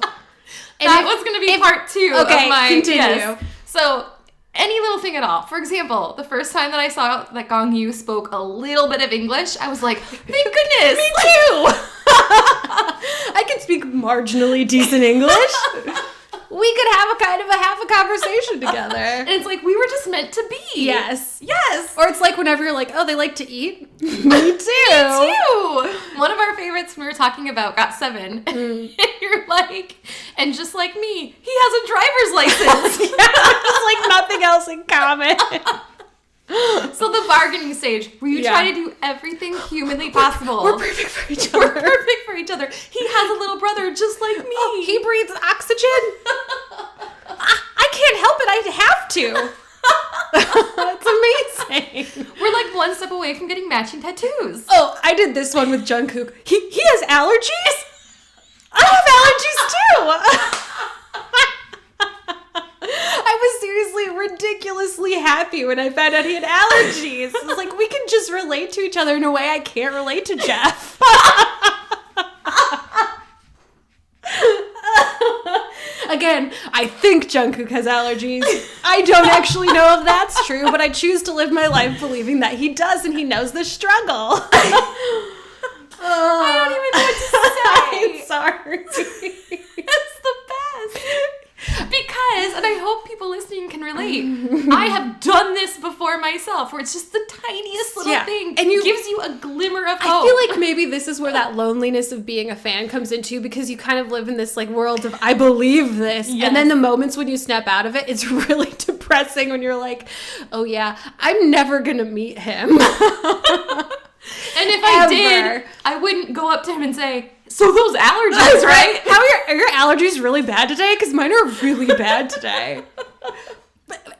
And that was going to be part 2 of my... continue. Yes. So, any little thing at all. For example, the first time that I saw that Gong Yu spoke a little bit of English, I was like, thank goodness. Me too. I can speak marginally decent English. We could have half a conversation together. And it's like, we were just meant to be. Yes. Yes. Or it's like whenever you're like, oh, they like to eat. Me too. Me too. One of our favorites we were talking about got 7. And you're like, and just like me, he has a driver's license. It's like nothing else in common. So the bargaining stage, where you try to do everything humanly possible. We're perfect for each other. He has a little brother just like me. Oh, he breathes oxygen. I can't help it. I have to. It's amazing. We're like one step away from getting matching tattoos. Oh, I did this one with Jungkook. He has allergies? I have allergies too. I was seriously ridiculously happy when I found out he had allergies. I was like, we can just relate to each other in a way I can't relate to Jeff. Again, I think Jungkook has allergies. I don't actually know if that's true, but I choose to live my life believing that he does and he knows the struggle. I don't even know what to say. I'm sorry. It's the best. Because, and I hope people listening can relate, I have done this before myself, where it's just the tiniest little thing and gives you a glimmer of hope. I feel like maybe this is where that loneliness of being a fan comes into, because you kind of live in this like world of, I believe this. Yes. And then the moments when you snap out of it, it's really depressing when you're like, oh yeah, I'm never going to meet him. And if I did, I wouldn't go up to him and say, so those allergies, right? How are your allergies really bad today? Because mine are really bad today.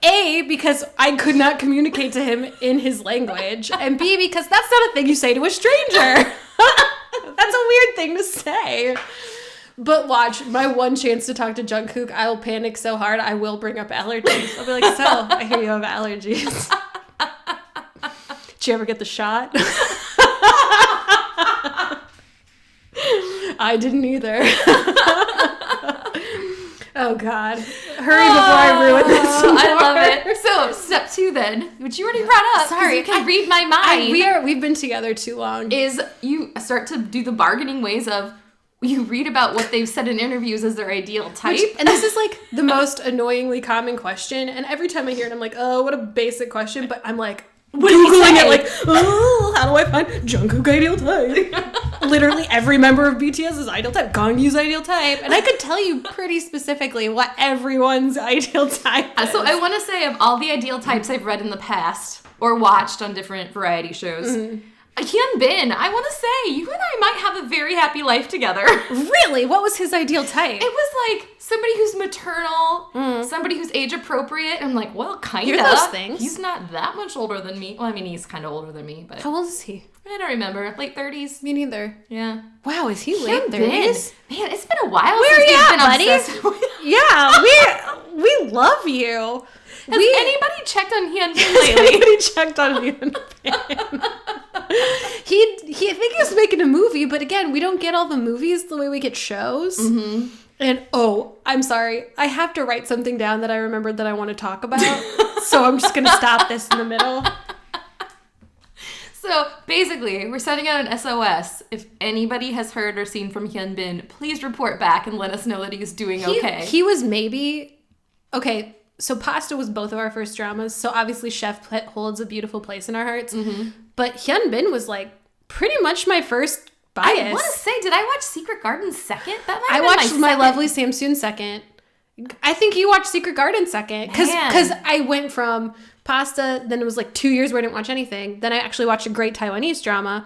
A, because I could not communicate to him in his language. And B, because that's not a thing you say to a stranger. That's a weird thing to say. But watch, my one chance to talk to Jungkook, I will panic so hard, I will bring up allergies. I'll be like, so, I hear you have allergies. Did you ever get the shot? I didn't either. Oh, God. Hurry before I ruin this. I love it. So, step 2 then, which you already brought up. Sorry. You can read my mind. We've been together too long. Is you start to do the bargaining ways of, you read about what they've said in interviews as their ideal type. And this is like the most annoyingly common question. And every time I hear it, I'm like, oh, what a basic question. But I'm like, Googling it like, oh, how do I find Jungkook ideal type? Literally every member of BTS is ideal type. Gonghyu's ideal type. And I could tell you pretty specifically what everyone's ideal type is. So I want to say, of all the ideal types I've read in the past or watched on different variety shows, Hyunbin, I want to say, you and I might have a very happy life together. Really? What was his ideal type? It was like somebody who's maternal, somebody who's age appropriate. I'm like, well, kind of. You're those things. He's not that much older than me. Well, I mean, he's kind of older than me, but How old is he? I don't remember. Late 30s. Me neither. Yeah. Wow, is he late Hyunbin. 30s? Man, it's been a while Where since you we've at, been buddy? obsessed with Yeah, we love you. Has anybody checked on Hyunbin lately? Anybody checked on Hyunbin? I think he was making a movie, but again, we don't get all the movies the way we get shows. Mm-hmm. And I'm sorry, I have to write something down that I remembered that I want to talk about. So I'm just gonna stop this in the middle. So basically, we're sending out an SOS. If anybody has heard or seen from Hyunbin, please report back and let us know that he's doing okay. He was maybe okay. So Pasta was both of our first dramas. So obviously Chef holds a beautiful place in our hearts. Mm-hmm. But Hyunbin was like pretty much my first bias. I want to say, did I watch Secret Garden second? That might I have watched been My Lovely Samsoon second. I think you watched Secret Garden second. Because I went from Pasta, then it was like 2 years where I didn't watch anything. Then I actually watched a great Taiwanese drama,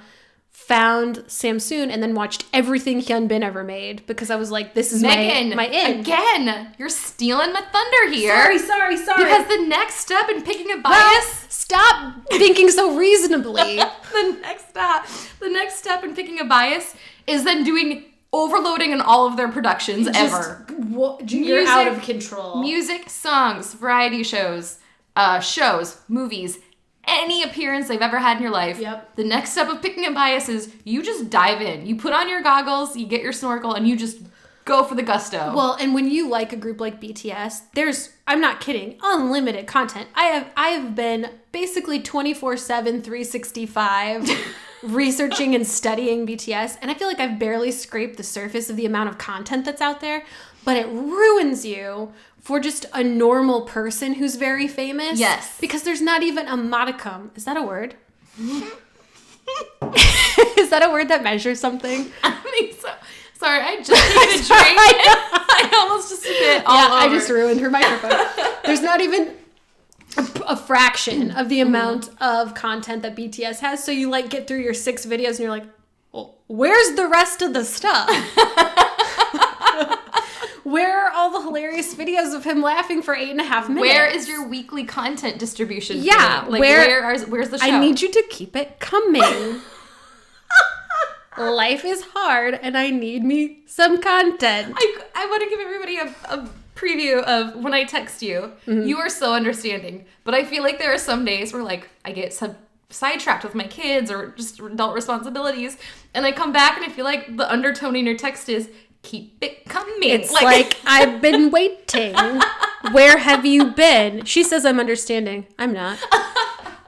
found Samsoon, and then watched everything Hyunbin ever made because I was like, this is Megan, my in. Again, you're stealing my thunder here. Sorry. Because the next step in picking a bias... Well, stop thinking so reasonably. The next step in picking a bias is then doing overloading in all of their productions ever. You're out of control. Music, songs, variety shows, movies, any appearance they've ever had in your life. Yep. The next step of picking a bias is you just dive in. You put on your goggles, you get your snorkel, and you just go for the gusto. Well, and when you like a group like BTS, there's, I'm not kidding, unlimited content. I have been basically 24/7, 365 researching and studying BTS, and I feel like I've barely scraped the surface of the amount of content that's out there, but it ruins you for just a normal person who's very famous. Yes. Because there's not even a modicum. Is that a word? Is that a word that measures something? I think so. Sorry, I just needed a drink. I almost just spit all over. I just ruined her microphone. There's not even a fraction of the amount of content that BTS has. So you like get through your 6 videos and you're like, well, where's the rest of the stuff? Where are all the hilarious videos of him laughing for 8.5 minutes? Where is your weekly content distribution? Yeah, like where's the show? I need you to keep it coming. Life is hard, and I need me some content. I want to give everybody a preview of when I text you. Mm-hmm. You are so understanding, but I feel like there are some days where like I get sidetracked with my kids or just adult responsibilities, and I come back and I feel like the undertone in your text is keep it coming. It's like I've been waiting. Where have you been? She says I'm understanding. I'm not.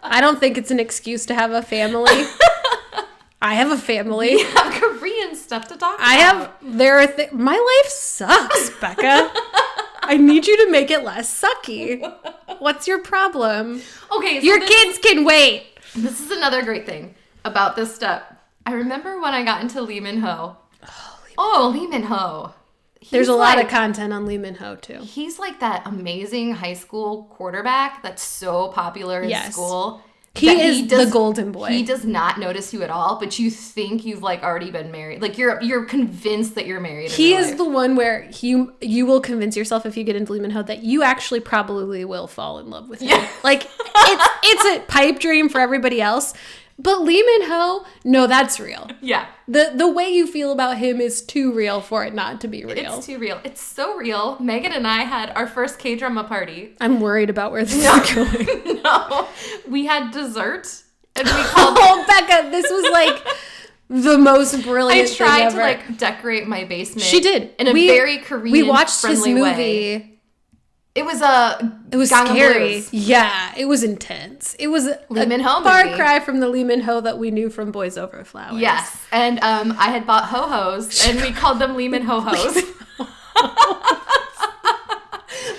I don't think it's an excuse to have a family. I have a family. We have Korean stuff to talk about. My life sucks, Becca. I need you to make it less sucky. What's your problem? Okay, so your kids can wait. This is another great thing about this step. I remember when I got into Lee Min-ho. Lee Min-ho. There's a lot of content on Lee Min-ho, too. He's like that amazing high school quarterback that's so popular in school. He is the golden boy. He does not notice you at all, but you think you've like already been married. Like you're convinced that you're married. He is the one where you will convince yourself if you get into Lee Min-ho that you actually probably will fall in love with him. Yeah. Like it's a pipe dream for everybody else. But Lee Min-ho, no, that's real. Yeah. The way you feel about him is too real for it not to be real. It's too real. It's so real. Megan and I had our first K-drama party. I'm worried about where this is going. No. We had dessert. And we called Oh, Becca, this was like the most brilliant I tried thing to ever. decorate my basement. She did. In a very Korean We watched his friendly movie. way. It was scary. Blues. Yeah, it was intense. It was Lee Min-ho far movie. cry from the Lee Min-ho that we knew from Boys Over Flowers. Yes, and I had bought ho-hos, and we called them Lee Min-ho-hos.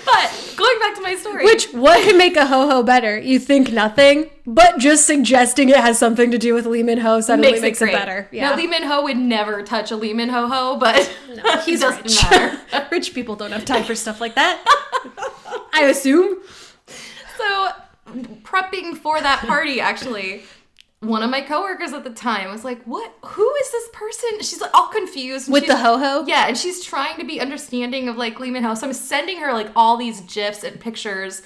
But going back to my story. What can make a ho-ho better? You think nothing, but just suggesting it has something to do with Lee Min-ho suddenly makes it better. Yeah. Now, Lee Min-ho would never touch a Lee Min-ho-ho, but No, he's doesn't rich. matter. Rich people don't have time for stuff like that. I assume. So, prepping for that party, actually, one of my coworkers at the time was like, "What? Who is this person?" She's like all confused. With the ho-ho? Yeah, and she's trying to be understanding of like Lee Min-ho. So I'm sending her like all these GIFs and pictures.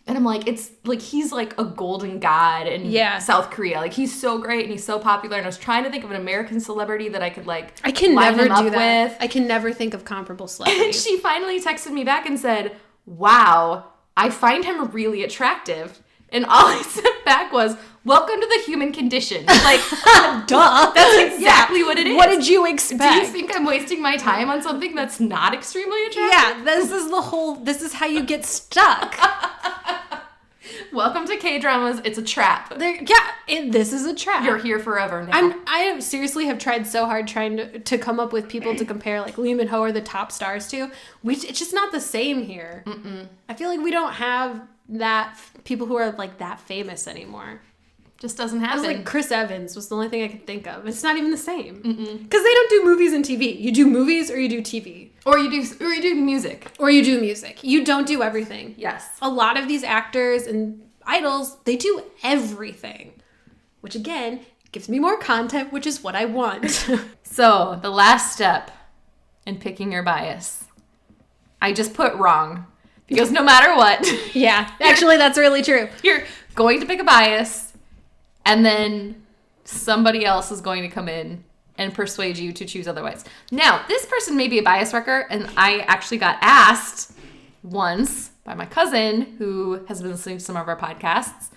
And I'm like, it's like he's like a golden god in South Korea. Like he's so great and he's so popular. And I was trying to think of an American celebrity that I could like I can line never him up do that. with. I can never think of comparable And celebrities. she finally texted me back and said, "Wow, I find him really attractive." And all I sent back was, "Welcome to the human condition." Like, Duh. that's exactly what it is. What did you Do expect? you think I'm wasting my time on something that's not extremely attractive? Yeah, this is how you get stuck. Welcome to K-dramas. It's a trap. This is a trap. You're here forever now. I seriously have tried so hard trying to come up with people to compare like Lee Min-ho or the top stars to. It's just not the same here. I feel like we don't have that people who are like that famous anymore. Just doesn't I happen. was like Chris Evans was the only thing I could think of. It's not even the same because they don't do movies and TV. You do movies or you do TV or you do music. or you do music. You don't do everything. Yes. A lot of these actors and idols, they do everything, which again gives me more content, which is what I want. So the last step in picking your bias, I just put wrong because no matter what, Yeah, actually that's really true. you're going to pick a bias and then somebody else is going to come in and persuade you to choose otherwise. Now, this person may be a bias wrecker, and I actually got asked once by my cousin who has been listening to some of our podcasts,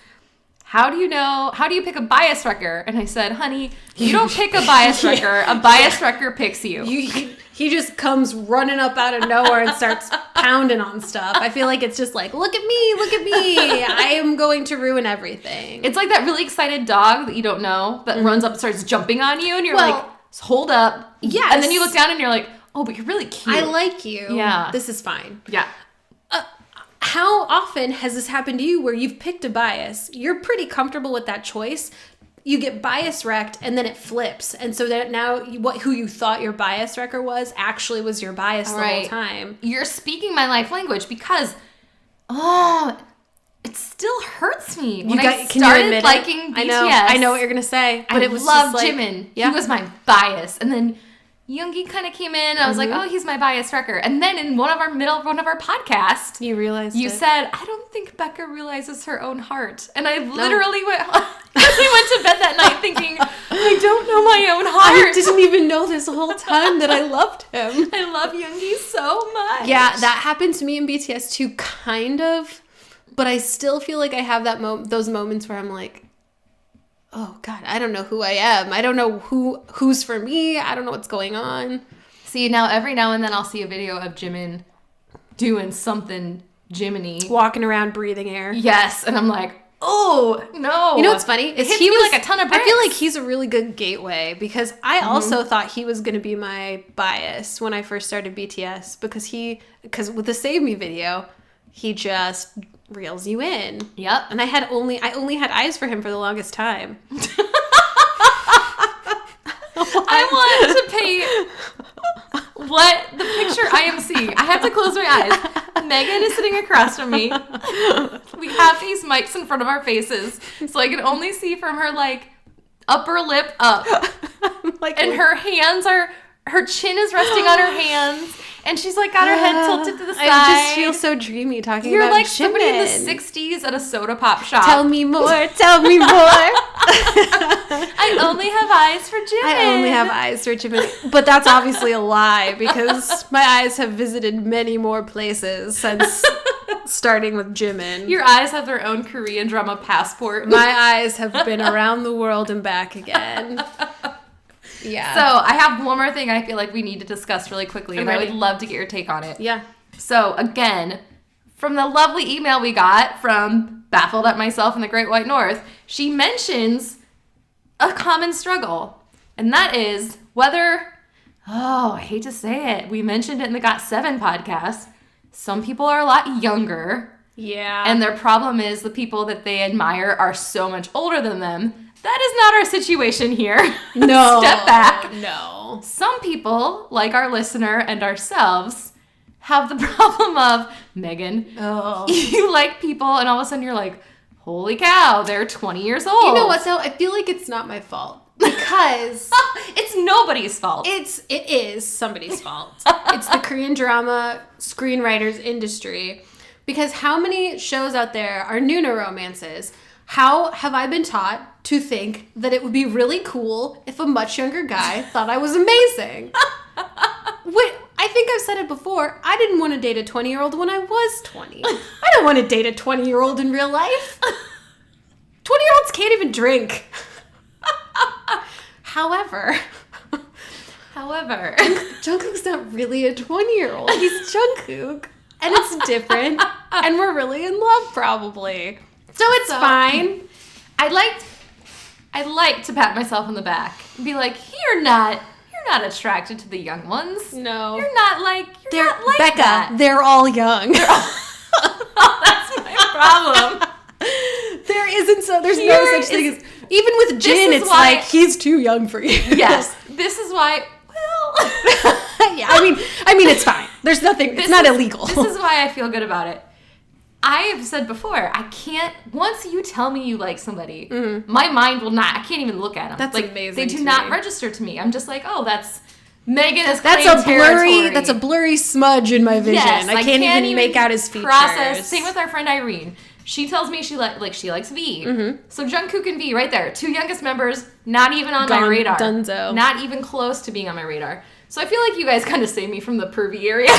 how do you pick a bias wrecker? And I said, honey, you don't pick a bias wrecker. A bias wrecker picks you. He just comes running up out of nowhere and starts pounding on stuff. I feel like it's just like, look at me. I am going to ruin everything. It's like that really excited dog that you don't know that runs up and starts jumping on you, and you're like, hold up. Yes. And then you look down and you're like, oh, but you're really cute. I like you. Yeah. This is fine. Yeah. How often has this happened to you where you've picked a bias? You're pretty comfortable with that choice. You get bias wrecked and then it flips. And so that now who you thought your bias wrecker was actually was your bias the whole time. You're speaking my life language because, it still hurts me. When I started liking BTS. I know what you're going to say. But it was loved just like, Jimin. Yeah. He was my bias. And then Yoongi kind of came in and I was like, oh, he's my bias wrecker. And then in one of our podcasts, you realized you said, I don't think Becca realizes her own heart. And I literally went to bed that night thinking, I don't know my own heart. I didn't even know this whole time that I loved him. I love Yoongi so much. Yeah, that happened to me in BTS too, kind of. But I still feel like I have those moments where I'm like, oh God, I don't know who I am. I don't know who's for me. I don't know what's going on. See, now every now and then I'll see a video of Jimin doing something Jiminy. Walking around breathing air. Yes, and I'm like, oh, no. You know what's funny? It hits me like a ton of bricks. I feel like he's a really good gateway because I also thought he was going to be my bias when I first started BTS because with the Save Me video, he just reels you in. Yep. And I only had eyes for him for the longest time. I want to pay what the picture I am seeing. I have to close my eyes. Megan is sitting across from me. We have these mics in front of our faces, so I can only see from her like upper lip up. And her chin is resting on her hands. And she's like got her head tilted to the side. I just feel so dreamy talking You're about like Jimin. somebody in the 60s at a soda pop shop. Tell me more. Tell me more. I only have eyes for Jimin. I only have eyes for Jimin. But that's obviously a lie because my eyes have visited many more places since starting with Jimin. Your eyes have their own Korean drama passport. My eyes have been around the world and back again. Yeah. So I have one more thing I feel like we need to discuss really quickly, and I would love to get your take on it. Yeah. So again, from the lovely email we got from Baffled at Myself in the Great White North, she mentions a common struggle, and that is whether, I hate to say it, we mentioned it in the Got 7 podcast, some people are a lot younger. Yeah. And their problem is the people that they admire are so much older than them. That is not our situation here. No. Step back. No. Some people, like our listener and ourselves, have the problem of, Megan, you like people and all of a sudden you're like, holy cow, they're 20 years old. You know what, though? I feel like it's not my fault. Because it's nobody's fault. It is somebody's fault. It's the Korean drama screenwriters industry. Because how many shows out there are Noona romances? How have I been taught to think that it would be really cool if a much younger guy thought I was amazing? I think I've said it before. I didn't want to date a 20-year-old when I was 20. I don't want to date a 20-year-old in real life. 20-year-olds can't even drink. However, Jungkook's not really a 20-year-old. He's Jungkook, and it's different, and we're really in love, probably. So it's fine. I'd like to pat myself on the back and be like, you're not attracted to the young ones. No. You're not like Becca, that. they're all young. That's my problem. There's no such thing as, even with Jin, it's like, he's too young for you. Yes. This is why, yeah, I mean, it's fine. There's nothing, it's not illegal. This is why I feel good about it. I have said before, I can't, once you tell me you like somebody, my mind will not, I can't even look at them. That's like, amazing. They do not register to me. I'm just like, that's, Megan is that's a blurry smudge in my vision. Yes, I can't even make out his features. Same with our friend Irene. She tells me she likes V. So Jungkook and V right there. 2 youngest members, not even on my radar. Dunzo. Not even close to being on my radar. So I feel like you guys kind of saved me from the pervy area.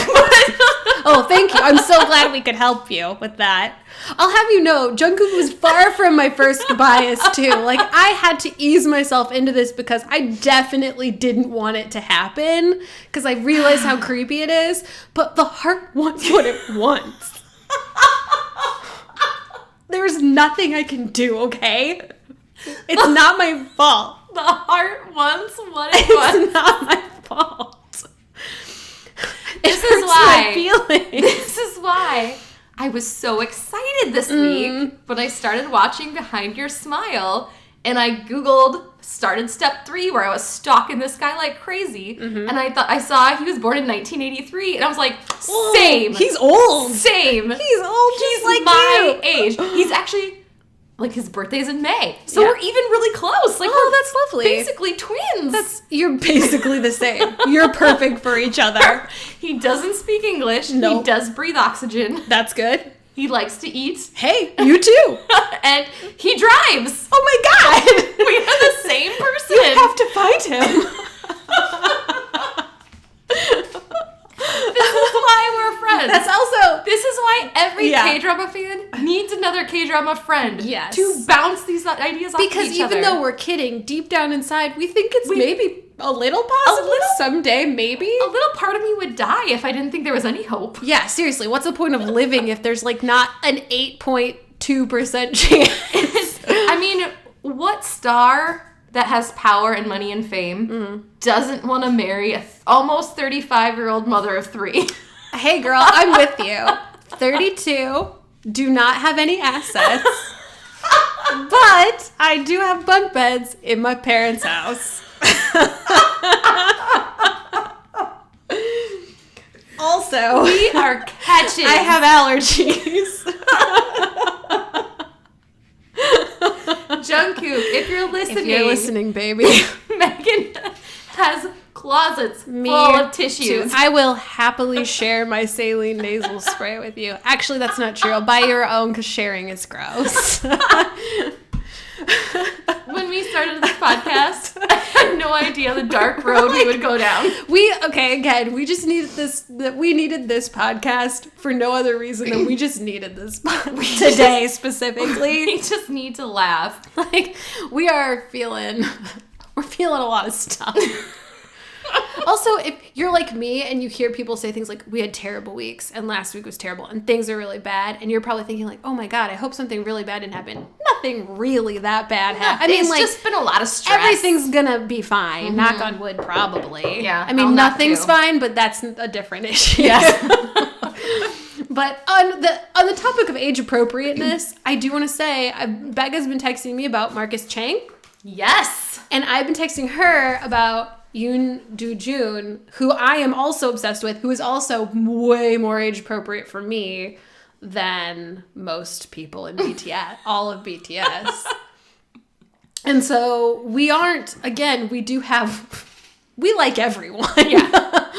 Oh, thank you. I'm so glad we could help you with that. I'll have you know, Jungkook was far from my first bias, too. Like, I had to ease myself into this because I definitely didn't want it to happen because I realized how creepy it is. But the heart wants what it wants. There's nothing I can do, okay? It's not my fault. The heart wants what it wants. It's not my fault. This is why I was so excited this week when I started watching Behind Your Smile and I Googled, started step 3 where I was stalking this guy like crazy and I saw he was born in 1983 and I was like, same. He's old. Same. He's old just like my you. age. He's actually, like, his birthday's in May. So we're even really close. Like, that's lovely. Basically twins. You're basically the same. You're perfect for each other. He doesn't speak English. Nope. He does breathe oxygen. That's good. He likes to eat. Hey, you too. And he drives. Oh my God. We are the same person. You have to find him. This is why we're friends. This is why every K-drama fan needs another K-drama friend. Yes. To bounce these ideas off because each other. Even though we're kidding, deep down inside, we think it's maybe a little possible. Someday, maybe. A little part of me would die if I didn't think there was any hope. Yeah, seriously. What's the point of living if there's like not an 8.2% chance? I mean, what star that has power and money and fame doesn't want to marry a almost 35-year-old mother of 3? Hey, girl, I'm with you. 32, do not have any assets, but I do have bunk beds in my parents' house. Also, we are catching. I have allergies. Jungkook, if you're listening, baby, Megan has closets full of tissues. I will happily share my saline nasal spray with you. Actually, that's not true. I'll buy your own because sharing is gross. When we started this podcast, I had no idea the dark road we would go down. We just needed this. We needed this podcast for no other reason than we just needed this today specifically. We just need to laugh. Like, we're We're feeling a lot of stuff. Also, if you're like me and you hear people say things like, we had terrible weeks and last week was terrible and things are really bad, and you're probably thinking like, oh my God, I hope something really bad didn't happen. Nothing really that bad happened. I mean, it's like, just been a lot of stress. Everything's gonna be fine. Knock on wood, probably. Yeah. I mean, nothing's fine, but that's a different issue. Yes. But on the topic of age appropriateness, I do want to say, Becca's been texting me about Marcus Chang. Yes. And I've been texting her about Yoon Do-jun, who I am also obsessed with, who is also way more age appropriate for me than most people in BTS, all of BTS. And so we like everyone. Yeah.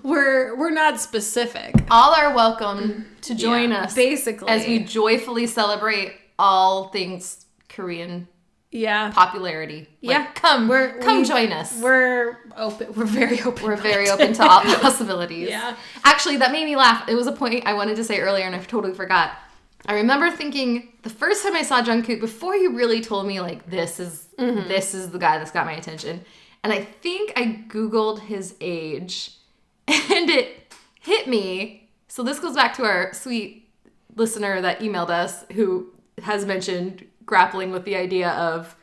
We're not specific. All are welcome to join us. Basically. As we joyfully celebrate all things Korean popularity. Like, come join us. We're open. We're very open. We're very open to all possibilities. Yeah. Actually, that made me laugh. It was a point I wanted to say earlier and I totally forgot. I remember thinking the first time I saw Jungkook, before you really told me like this is the guy that's got my attention. And I think I Googled his age and it hit me. So this goes back to our sweet listener that emailed us who has mentioned grappling with the idea of,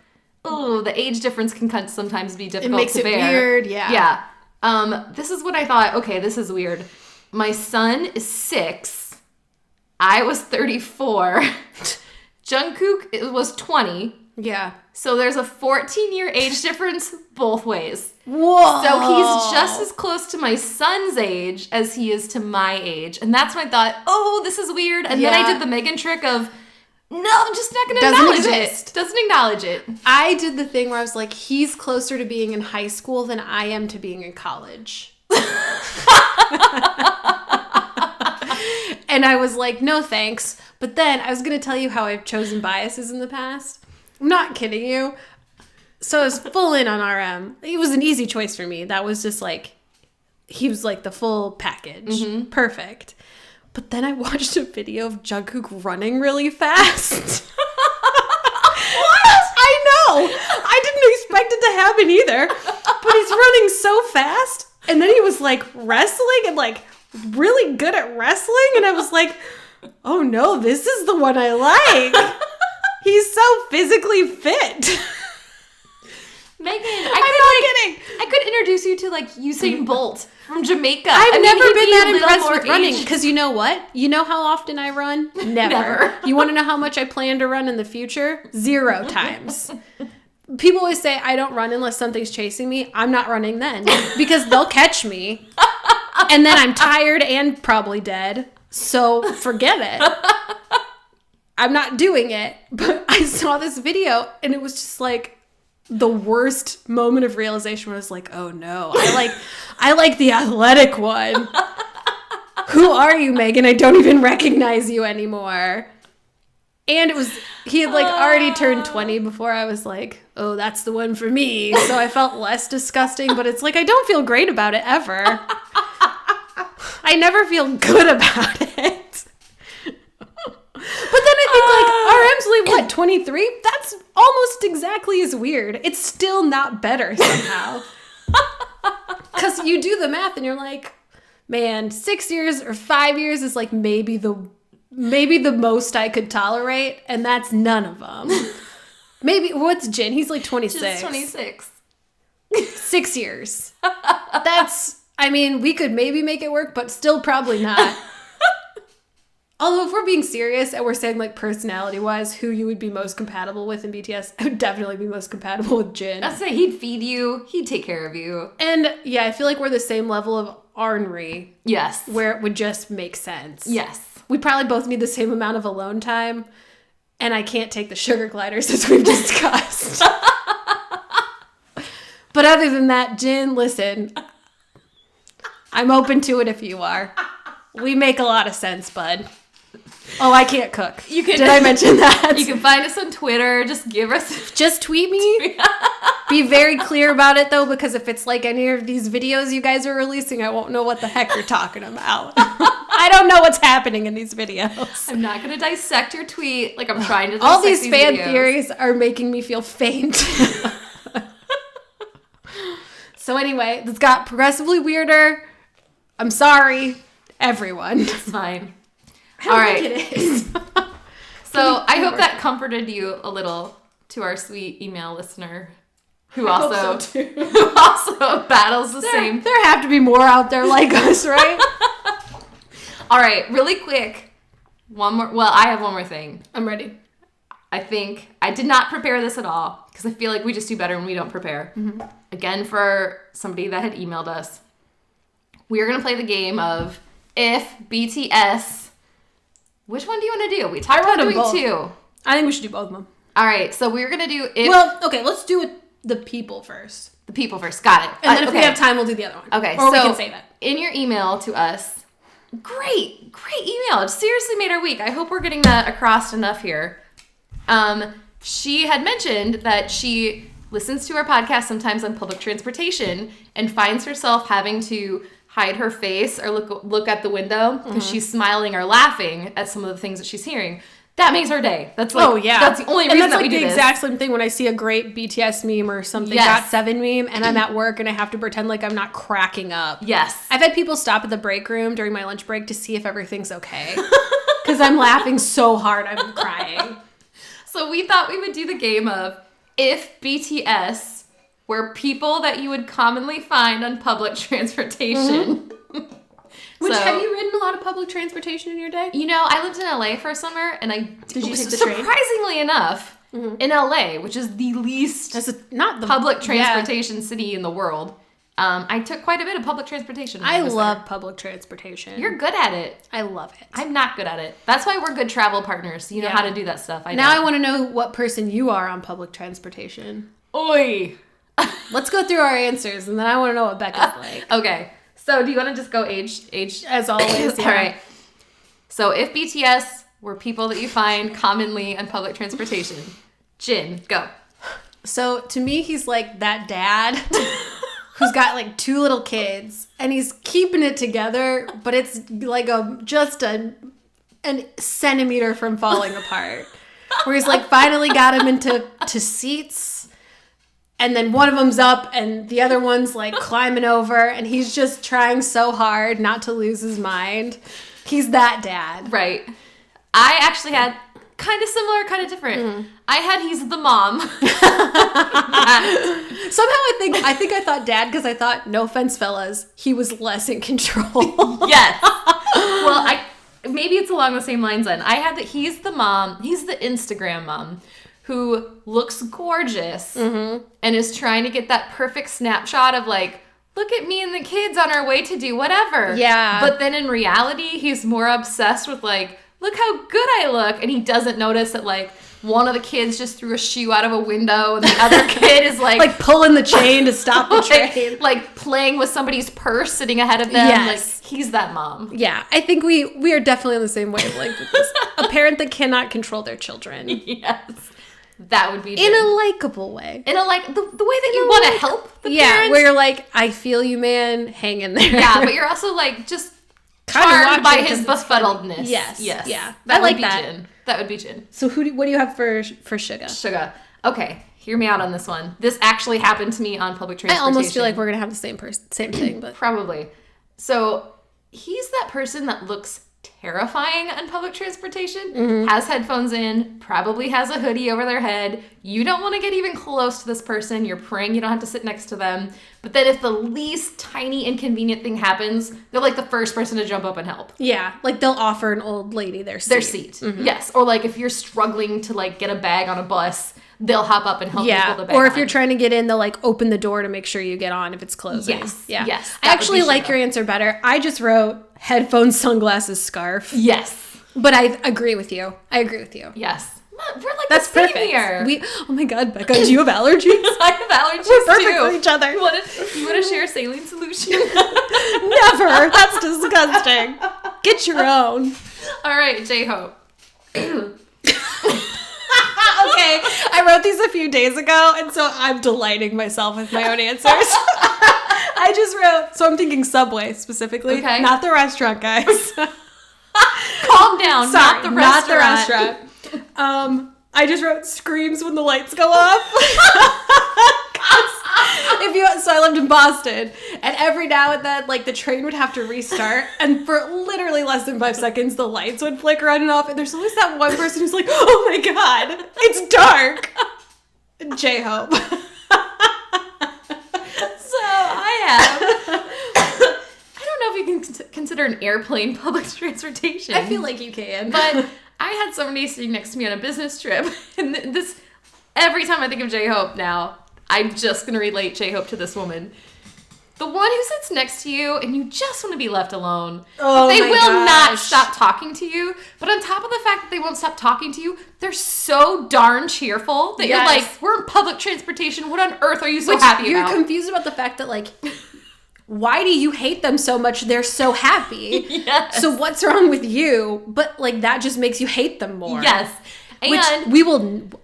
the age difference can sometimes be difficult to bear. It makes it weird, yeah. Yeah. This is what I thought, okay, this is weird. My son is 6. I was 34. Jungkook was 20. Yeah. So there's a 14-year age difference both ways. Whoa. So he's just as close to my son's age as he is to my age. And that's when I thought, this is weird. And then I did the Megan trick of, no, I'm just not going to acknowledge it. Doesn't acknowledge it. I did the thing where I was like, he's closer to being in high school than I am to being in college. And I was like, no thanks. But then I was going to tell you how I've chosen biases in the past. I'm not kidding you. So I was full in on RM. It was an easy choice for me. That was just like, he was like the full package. Mm-hmm. Perfect. But then I watched a video of Jungkook running really fast. What? I know. I didn't expect it to happen either. But he's running so fast. And then he was like wrestling and like really good at wrestling. And I was like, oh no, this is the one I like. He's so physically fit. Megan, I could introduce you to like Usain Bolt from Jamaica. I've never been that impressed with running because you know what? You know how often I run? Never. You want to know how much I plan to run in the future? 0 times. People always say I don't run unless something's chasing me. I'm not running then because they'll catch me and then I'm tired and probably dead. So forget it. I'm not doing it. But I saw this video and it was just like the worst moment of realization where I was like, oh no, I like the athletic one. Who are you, Megan? I don't even recognize you anymore. And he had like already turned 20 before I was like, oh, that's the one for me. So I felt less disgusting, but it's like, I don't feel great about it ever. I never feel good about it. But then I think, like, RM's like, 23? That's almost exactly as weird. It's still not better somehow. Because you do the math and you're like, man, 6 years or 5 years is like maybe the most I could tolerate, and that's none of them. Maybe, what's Jin? He's like 26. Jin's 26. 6 years. We could maybe make it work, but still probably not. Although if we're being serious and we're saying like personality-wise who you would be most compatible with in BTS, I would definitely be most compatible with Jin. I'd say he'd feed you. He'd take care of you. And yeah, I feel like we're the same level of ornery. Yes. Where it would just make sense. Yes. We probably both need the same amount of alone time. And I can't take the sugar gliders as we've discussed. But other than that, Jin, listen, I'm open to it if you are. We make a lot of sense, bud. Oh, I can't cook. Did I mention that? You can find us on Twitter. Just tweet me. Be very clear about it, though, because if it's like any of these videos you guys are releasing, I won't know what the heck you're talking about. I don't know what's happening in these videos. I'm not going to dissect your tweet like I'm trying to dissect all these fan videos. theories are making me feel faint. So anyway, this got progressively weirder. I'm sorry, everyone. It's fine. I don't think it is. So I hope that comforted you a little to our sweet email listener who also battles the same. There have to be more out there like us, right? All right, really quick. One more. Well, I have one more thing. I'm ready. I think I did not prepare this at all because I feel like we just do better when we don't prepare. Mm-hmm. Again, for somebody that had emailed us, we are going to play the game of if BTS. Which one do you want to do? We talked about doing both. 2. I think we should do both of them. All right, so we're going to do if. Well, okay, let's do it the people first. The people first. Got it. And then if we have time, we'll do the other one. Okay, or we so can save it. In your email to us, great email. It seriously made our week. I hope we're getting that across enough here. She had mentioned that she listens to our podcast sometimes on public transportation and finds herself having to hide her face or look at the window because she's smiling or laughing at some of the things that she's hearing. That makes her day. That's like, that's the only reason that we do this. And that's like the exact same thing when I see a great BTS meme or something, GOT7 meme, and I'm at work and I have to pretend like I'm not cracking up. Yes. I've had people stop at the break room during my lunch break to see if everything's okay. Because I'm laughing so hard I'm crying. So we thought we would do the game of if BTS were people that you would commonly find on public transportation. Which, have you ridden a lot of public transportation in your day? You know, I lived in LA for a summer, and Did you take the train? Surprisingly enough, in LA, which is the least not the public transportation city in the world, I took quite a bit of public transportation. I love public transportation. You're good at it. I love it. I'm not good at it. That's why we're good travel partners. You know how to do that stuff. I want to know what person you are on public transportation. Oi! Let's go through our answers, and then I want to know what Becca's like. Okay. So do you want to just go age? As always, yeah. All right. So if BTS were people that you find commonly on public transportation, Jin, go. So to me, he's like that dad who's got like 2 little kids, and he's keeping it together, but it's like just a centimeter from falling apart. Where he's like finally got him into seats. And then one of them's up and the other one's like climbing over, and he's just trying so hard not to lose his mind. He's that dad. Right. I actually had kind of similar, kind of different. I had he's the mom. Somehow I think I thought dad because I thought, no offense, fellas, he was less in control. Yes. Well, maybe it's along the same lines then. I had that he's the mom, he's the Instagram mom who looks gorgeous and is trying to get that perfect snapshot of like, look at me and the kids on our way to do whatever. Yeah. But then in reality, he's more obsessed with like, look how good I look. And he doesn't notice that like one of the kids just threw a shoe out of a window and the other kid is like pulling the chain to stop the train. Like playing with somebody's purse sitting ahead of them. Yes. Like he's that mom. Yeah. I think we are definitely on the same wavelength with this. A parent that cannot control their children. Yes. That would be in a likable way. In a the way that you want to help the parents. Where you're like, I feel you, man. Hang in there. Yeah, but you're also like just charmed by his befuddledness. Yes. Yes. Yeah. That would be Jin. That would be Jin. So what do you have for Suga? Suga. Okay, hear me out on this one. This actually happened to me on public transportation. I almost feel like we're gonna have the same thing, but probably. So he's that person that looks terrifying on public transportation, has headphones in, probably has a hoodie over their head. You don't want to get even close to this person. You're praying you don't have to sit next to them. But then if the least tiny inconvenient thing happens, they're like the first person to jump up and help. Yeah, like they'll offer an old lady their seat. Yes. Or like if you're struggling to like get a bag on a bus, they'll hop up and help you pull the bag or if on. you're trying to get in, they'll like open the door to make sure you get on if it's closing. Yes. Yeah. Yes. I actually like your answer better. I just wrote headphones, sunglasses, scarf. Yes. But I agree with you. Yes. We're like that's the same perfect. here. Oh my God, Becca, do you have allergies? I have allergies We're perfect too. for each other. You want to share a saline solution? Never. That's disgusting. Get your own. All right, J-Hope. Okay, I wrote these a few days ago, and so I'm delighting myself with my own answers. I just wrote, so I'm thinking Subway specifically, okay. Not the restaurant, guys. Calm down, Sorry, not the restaurant. I just wrote screams when the lights go off. So I lived in Boston, and every now and then, like, the train would have to restart, and for literally less than 5 seconds, the lights would flicker on and off, and there's always that one person who's like, oh my god, it's dark. J-Hope. So I don't know if you can consider an airplane public transportation. I feel like you can. But I had somebody sitting next to me on a business trip, and this, every time I think of J-Hope now, I'm just going to relate J-Hope to this woman. The one who sits next to you and you just want to be left alone. Oh, they my will not gosh. stop talking to you. But on top of the fact that they won't stop talking to you, they're so darn cheerful that you're Yes. like, we're in public transportation. What on earth are you so happy You're about? confused about the fact that, like, why do you hate them so much? They're so happy. Yes. So what's wrong with you? But, like, that just makes you hate them more. Yes. And Which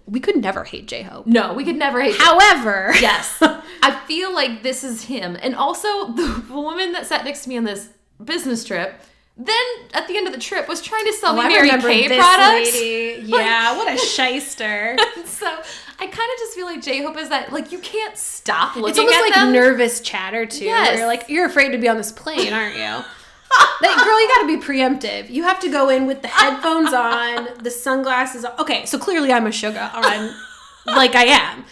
we could never hate J-Hope. no, we could never hate However. Yes. I feel like this is him. And also, the woman that sat next to me on this business trip, then at the end of the trip was trying to sell me I Mary remember Kay this products. lady. Yeah, what a shyster. So I kind of just feel like J-Hope is that, like, you can't stop looking It's almost at like them. nervous chatter, too. Yes. Where you're like, you're afraid to be on this plane, aren't you? Like, girl, you gotta be preemptive. You have to go in with the headphones on, the sunglasses on. Okay, so clearly I'm a sugar on, like I am.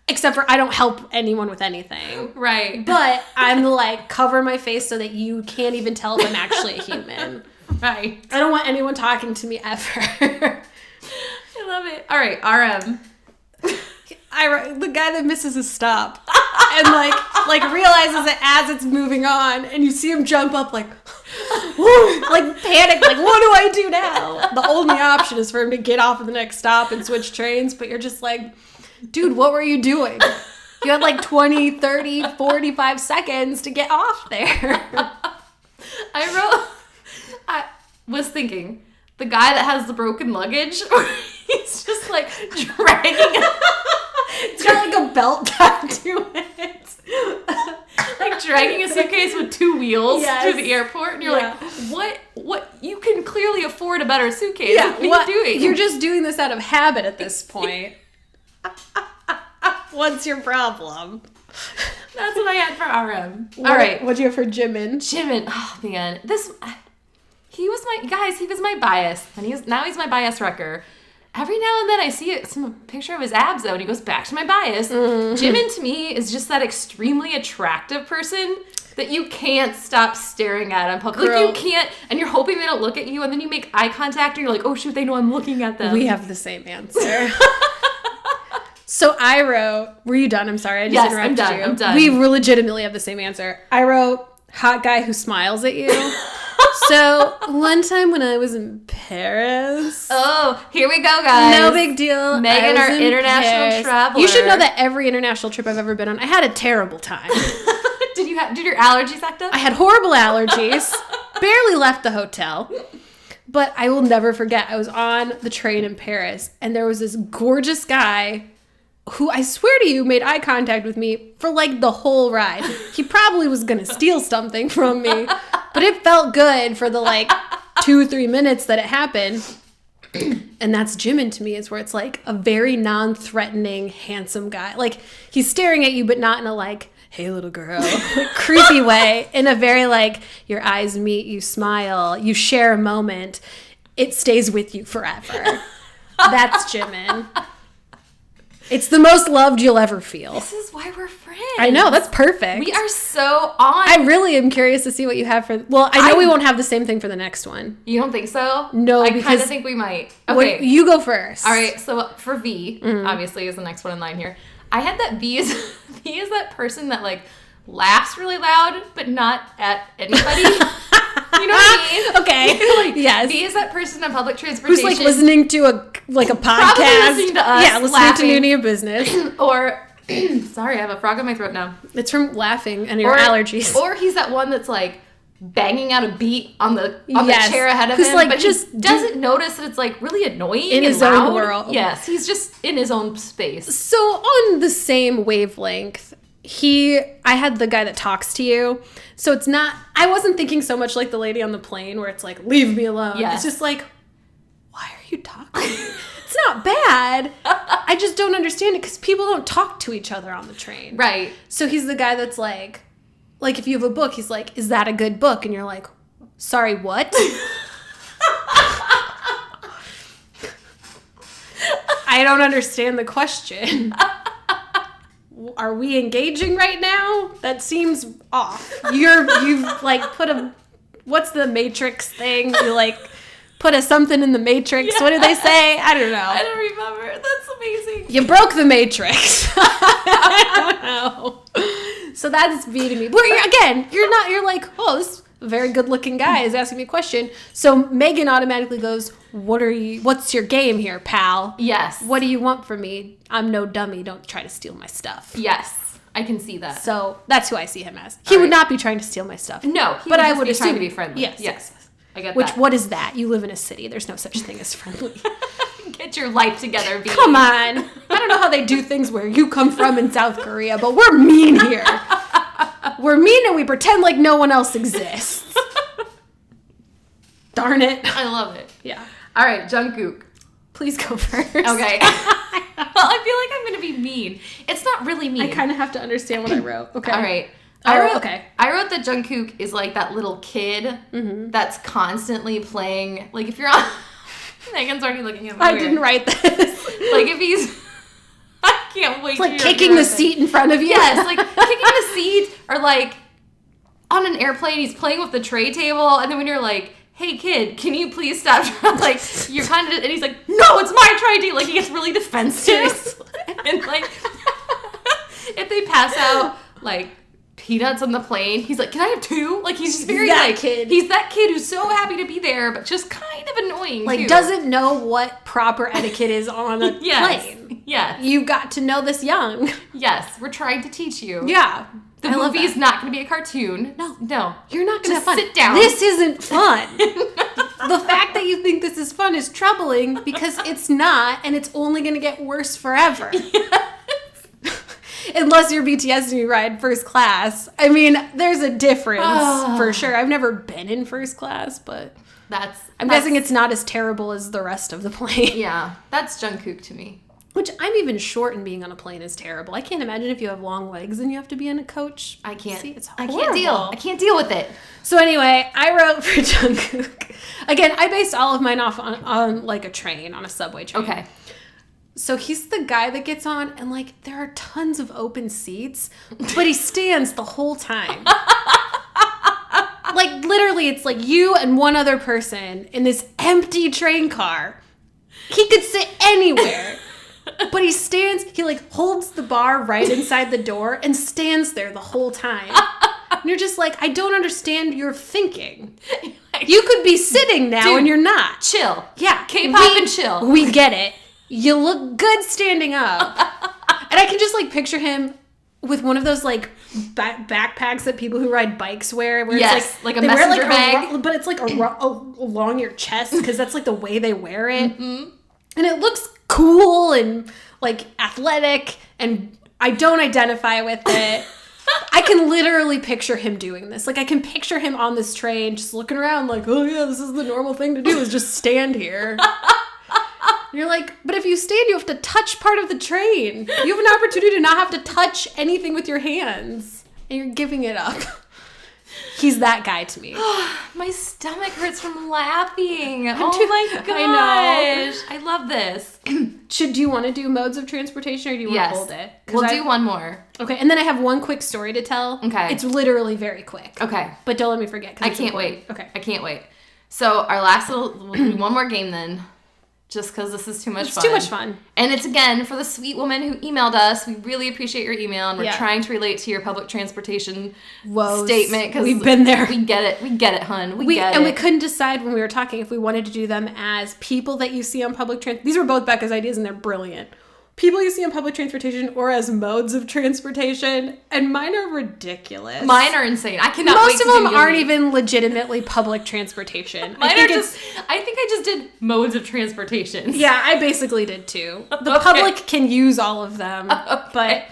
Except for I don't help anyone with anything. Right. But I'm like, cover my face so that you can't even tell if I'm actually a human. Right. I don't want anyone talking to me ever. I love it. All right, RM. The guy that misses his stop and like realizes it as it's moving on, and you see him jump up like panic, like, what do I do now? The only option is for him to get off at the next stop and switch trains, but you're just like, dude, what were you doing? You had like 20, 30, 45 seconds to get off there. I was thinking, the guy that has the broken luggage, he's just like dragging it. It's got like a belt tied to it. Like dragging a suitcase with 2 wheels Yes. through the airport, and you're Yeah. like, what? You can clearly afford a better suitcase. Yeah, what are you doing? You're just doing this out of habit at this point. What's your problem? That's what I had for RM. All right. What'd you have for Jimin? Jimin, oh man, he was my bias, and now he's my bias wrecker. Every now and then I see some picture of his abs though, and he goes back to my bias. Jimin to me is just that extremely attractive person that you can't stop staring at in public. Like, you can't, and you're hoping they don't look at you, and then you make eye contact, and you're like, oh shoot, they know I'm looking at them. We have the same answer. So I wrote, were you done? I'm sorry, I just interrupted you. I'm done. We legitimately have the same answer. I wrote, hot guy who smiles at you. So one time when I was in Paris. Oh, here we go, guys. No big deal. Megan, I was our in international Paris. traveler. You should know that every international trip I've ever been on, I had a terrible time. Did your allergies act up? I had horrible allergies. Barely left the hotel. But I will never forget, I was on the train in Paris, and there was this gorgeous guy who, I swear to you, made eye contact with me for like the whole ride. He probably was going to steal something from me, but it felt good for the like 2-3 minutes that it happened. And that's Jimin to me, is where it's like a very non-threatening, handsome guy. Like, he's staring at you, but not in a like, hey little girl, like, creepy way. In a very like, your eyes meet, you smile, you share a moment. It stays with you forever. That's Jimin. It's the most loved you'll ever feel. This is why we're friends. I know, that's perfect. We are so on. I really am curious to see what you have for... Well, I know we won't have the same thing for the next one. You don't think so? No, I because... kind of think we might. Okay. You go first. All right, so for V, obviously is the next one in line here. I had that V is that person that like laughs really loud, but not at anybody. You know what I mean? Okay. Like, yes. V is that person in public transportation who's like listening to a podcast. Probably listening to us, Yeah, listening laughing. to Noona Business. or sorry, I have a frog in my throat now. It's from laughing and your allergies. Or he's that one that's like banging out a beat on the Yes. chair ahead of Who's him, like, but just he doesn't notice that it's like really annoying in and his loud. own world. Yes, he's just in his own space. So on the same wavelength, I had the guy that talks to you. So it's not, I wasn't thinking so much like the lady on the plane where it's like, leave me alone. Yes. It's just like, why are you talking? It's not bad. I just don't understand it because people don't talk to each other on the train. Right. So he's the guy that's like if you have a book, he's like, is that a good book? And you're like, sorry, what? I don't understand the question. Are we engaging right now? That seems off. You've like put a, what's the Matrix thing? You like put a something in the Matrix. Yeah. What did they say? I don't know. I don't remember. That's amazing. You broke the Matrix. I don't know. So that's B to me. But you're like, oh, this very good looking guy is asking me a question. So Megan automatically goes, what's your game here, pal? Yes. What do you want from me? I'm no dummy. Don't try to steal my stuff. Yes. I can see that. So that's who I see him as. He would not be trying to steal my stuff. No, but I would be assume trying to be friendly. Yes. I get Which, that. what is that? You live in a city. There's no such thing as friendly. Get your life together, B. Come on. I don't know how they do things where you come from in South Korea, but we're mean here. We're mean and we pretend like no one else exists. Darn it. I love it. Yeah. All right, Jungkook. Please go first. Okay. Well, I feel like I'm going to be mean. It's not really mean. I kind of have to understand what I wrote. Okay. All right. I wrote that Jungkook is like that little kid that's constantly playing. Like if you're on... Megan's already looking at me. I didn't write this. Like if he's... I can't wait. It's like kicking the seat in front of you. Yes, like kicking the seat, or like on an airplane, he's playing with the tray table, and then when you're like, hey kid, can you please stop? Like you're kind of, and he's like, no, it's my tray table. Like he gets really defensive. And like if they pass out like peanuts on the plane, he's like, can I have two? Like he's just very that like kid. He's that kid who's so happy to be there, but just kind of annoying. Like too. doesn't know what proper etiquette is on a plane. Yes. You got to know this young. Yes, we're trying to teach you. Yeah. The movie is not going to be a cartoon. No. You're not going to have fun. Sit down. This isn't fun. The fact that you think this is fun is troubling because it's not, and it's only going to get worse forever. Yes. Unless you're BTS and you ride first class. I mean, there's a difference for sure. I've never been in first class, but I'm guessing it's not as terrible as the rest of the plane. Yeah, that's Jungkook to me. Which I'm even short, and being on a plane is terrible. I can't imagine if you have long legs and you have to be in a coach. I can't. See, it's I horrible. can't deal with it. So anyway, I wrote for Jungkook. Again, I based all of mine off on like a train, on a subway train. Okay. So he's the guy that gets on, and like there are tons of open seats, but he stands the whole time. Like literally, it's like you and one other person in this empty train car. He could sit anywhere. But he stands, he like holds the bar right inside the door and stands there the whole time. And you're just like, I don't understand your thinking. You could be sitting now. Dude, and you're not. Chill. Yeah. K-pop and chill. We get it. You look good standing up. And I can just like picture him with one of those like backpacks that people who ride bikes wear. Where yes, it's like a messenger bag. But it's like along your chest because that's like the way they wear it. Mm-hmm. And it looks cool and like athletic, and I don't identify with it. I can literally picture him doing this. Like I can picture him on this train just looking around like, oh yeah, this is the normal thing to do is just stand here. And you're like, but if you stand, you have to touch part of the train. You have an opportunity to not have to touch anything with your hands, and you're giving it up. He's that guy to me. My stomach hurts from laughing. My gosh. I love this. Do you want to do modes of transportation, or do you want to hold it? We'll do one more. Okay, and then I have one quick story to tell. Okay. It's literally very quick. Okay. But don't let me forget. I can't wait. Okay. I can't wait. So our last we'll do one more game then. Just because this is too much fun. It's too much fun. And it's, again, for the sweet woman who emailed us. We really appreciate your email, and we're trying to relate to your public transportation statement. Because we've been there. We get it. We get it, hun. We get it. And we couldn't decide when we were talking if we wanted to do them as people that you see on public transportation. These were both Becca's ideas, and they're brilliant. People you see on public transportation, or as modes of transportation, and mine are ridiculous. Mine are insane. I cannot Most of them aren't even legitimately public transportation. I think I just did modes of transportation. Yeah, I basically did too. The public can use all of them, but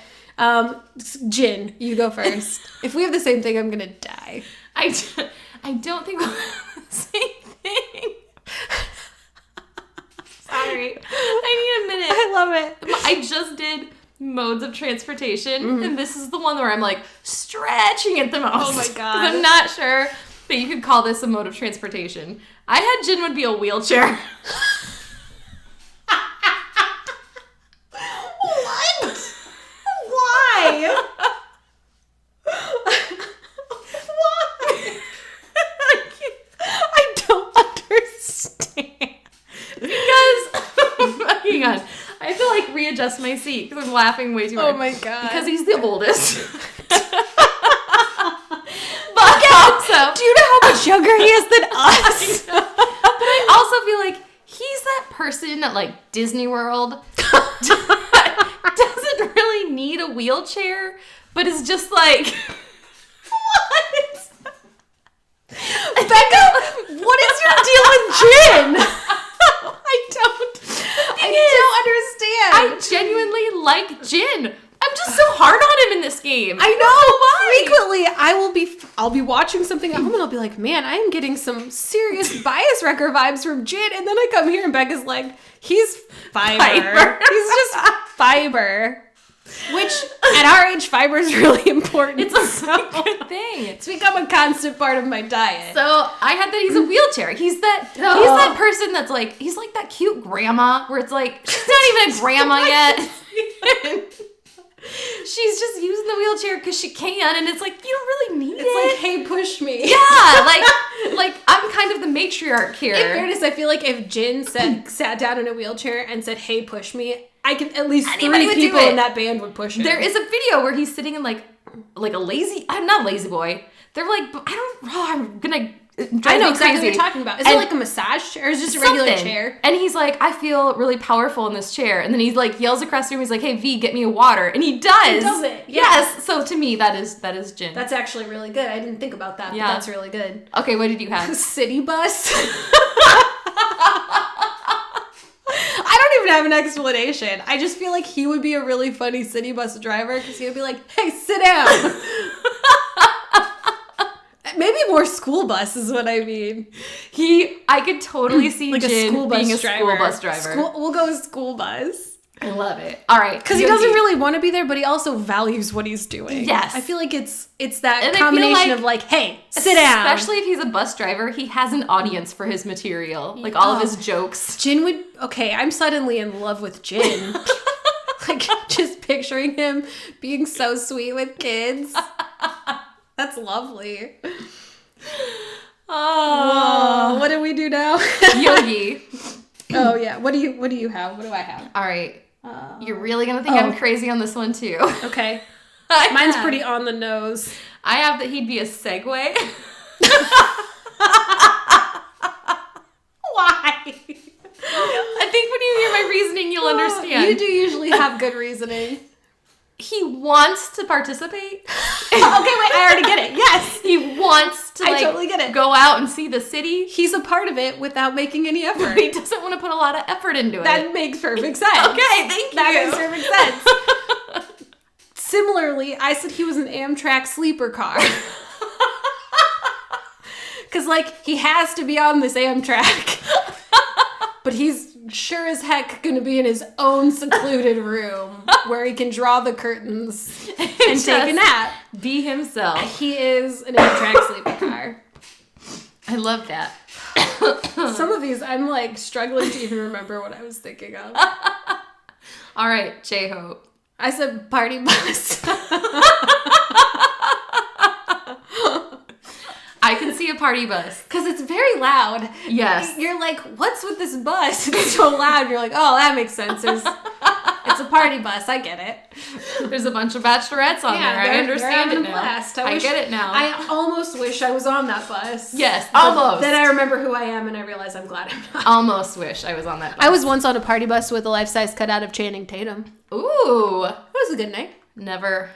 Jin, you go first. If we have the same thing, I'm gonna die. I don't think we'll have the same thing. Sorry. I need a minute. I love it. I just did modes of transportation, and this is the one where I'm like stretching it the most. Oh my God. 'Cause I'm not sure that you could call this a mode of transportation. I had Jin would be a wheelchair. What? Why? Why? I don't understand. Because, hang on, I have to like readjust my seat because I'm laughing way too hard. Oh my God. Because he's the oldest. But also, Do you know how much younger he is than us? but I also feel like he's that person at like Disney World doesn't really need a wheelchair, but is just like, what? Becca, what is your deal with Jin? I don't understand. I genuinely like Jin. I'm just so hard on him in this game. I know. Frequently, I'll be watching something at home and I'll be like, man, I am getting some serious bias wrecker vibes from Jin. And then I come here and Becca's like, he's fiber. He's just fiber. Which, at our age, fiber is really important. It's a good thing. It's become a constant part of my diet. So I had that he's a wheelchair. He's that person that's like, he's like that cute grandma where it's like, she's not even a grandma yet. She's just using the wheelchair because she can, and it's like, you don't really need it. It's like, hey, push me. Yeah, like I'm kind of the matriarch here. In fairness, I feel like if Jin sat down in a wheelchair and said, hey, push me, I can at least Anybody 3 would do people it. in that band would push him. There is a video where he's sitting in like a lazy, I'm not lazy boy. They're like, I'm gonna drive I know me exactly crazy. what you're talking about. Is it like a massage chair or is it just a regular Something. chair? And he's like, I feel really powerful in this chair. And then he like yells across the room. He's like, hey, V, get me a water. And he does. He does it. Yeah. Yes. So to me, that is Jin. That's actually really good. I didn't think about that, Yeah. but that's really good. Okay, what did you have? City bus. I don't even have an explanation. I just feel like he would be a really funny city bus driver because he would be like, hey, sit down. Maybe more school bus is what I mean. I could totally see Like Jin a school bus being a driver. school bus driver. We'll go with school bus. I love it. All right. Because he doesn't really want to be there, but he also values what he's doing. Yes. I feel like it's that And I feel combination like- of like, hey, sit down. Especially if he's a bus driver, he has an audience for his material. Like all of his jokes. Jin would... Okay, I'm suddenly in love with Jin. Like, just picturing him being so sweet with kids. That's lovely. Oh. What do we do now? Yogi. Oh, yeah. What do you have? What do I have? All right. You're really going to think I'm crazy on this one, too. Okay. I Mine's have- pretty on the nose. I have that he'd be a Segway. Why? I think when you hear my reasoning, you'll understand. You do usually have good reasoning. He wants to participate. Okay, wait, I already get it. Yes. He wants to I totally get it. go out and see the city. He's a part of it without making any effort. He doesn't want to put a lot of effort into That it. makes perfect sense. Okay, thank you. That makes perfect sense. Similarly, I said he was an Amtrak sleeper car. Because, like, he has to be on this Amtrak. But he's sure as heck going to be in his own secluded room where he can draw the curtains and take a nap. Be himself. He is an Amtrak sleeper car. I love that. Some of these, I'm, like, struggling to even remember what I was thinking of. All right, J-Hope. I said party bus. I can see a party bus. Because it's very loud. Yes. You're like, what's with this bus? It's so loud. You're like, oh, that makes sense. It's a party bus. I get it. There's a bunch of bachelorettes on there. I understand it now. Blast. I get it now. I almost wish I was on that bus. Yes, But almost. Then I remember who I am and I realize I'm glad I'm not. Almost wish I was on that bus. I was once on a party bus with a life-size cutout of Channing Tatum. Ooh. It was a good night. Never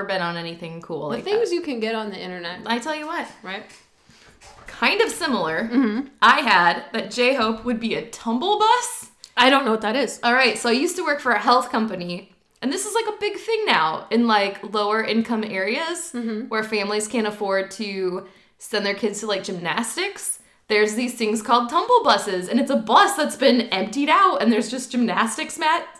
been on anything cool The like things that. you can get on the internet. I tell you what. Right? Kind of similar. I had that J-Hope would be a tumble bus. I don't know what that is. All right, so I used to work for a health company, and this is like a big thing now in like lower income areas where families can't afford to send their kids to like gymnastics. there's these things called tumble buses, and it's a bus that's been emptied out, and there's just gymnastics mats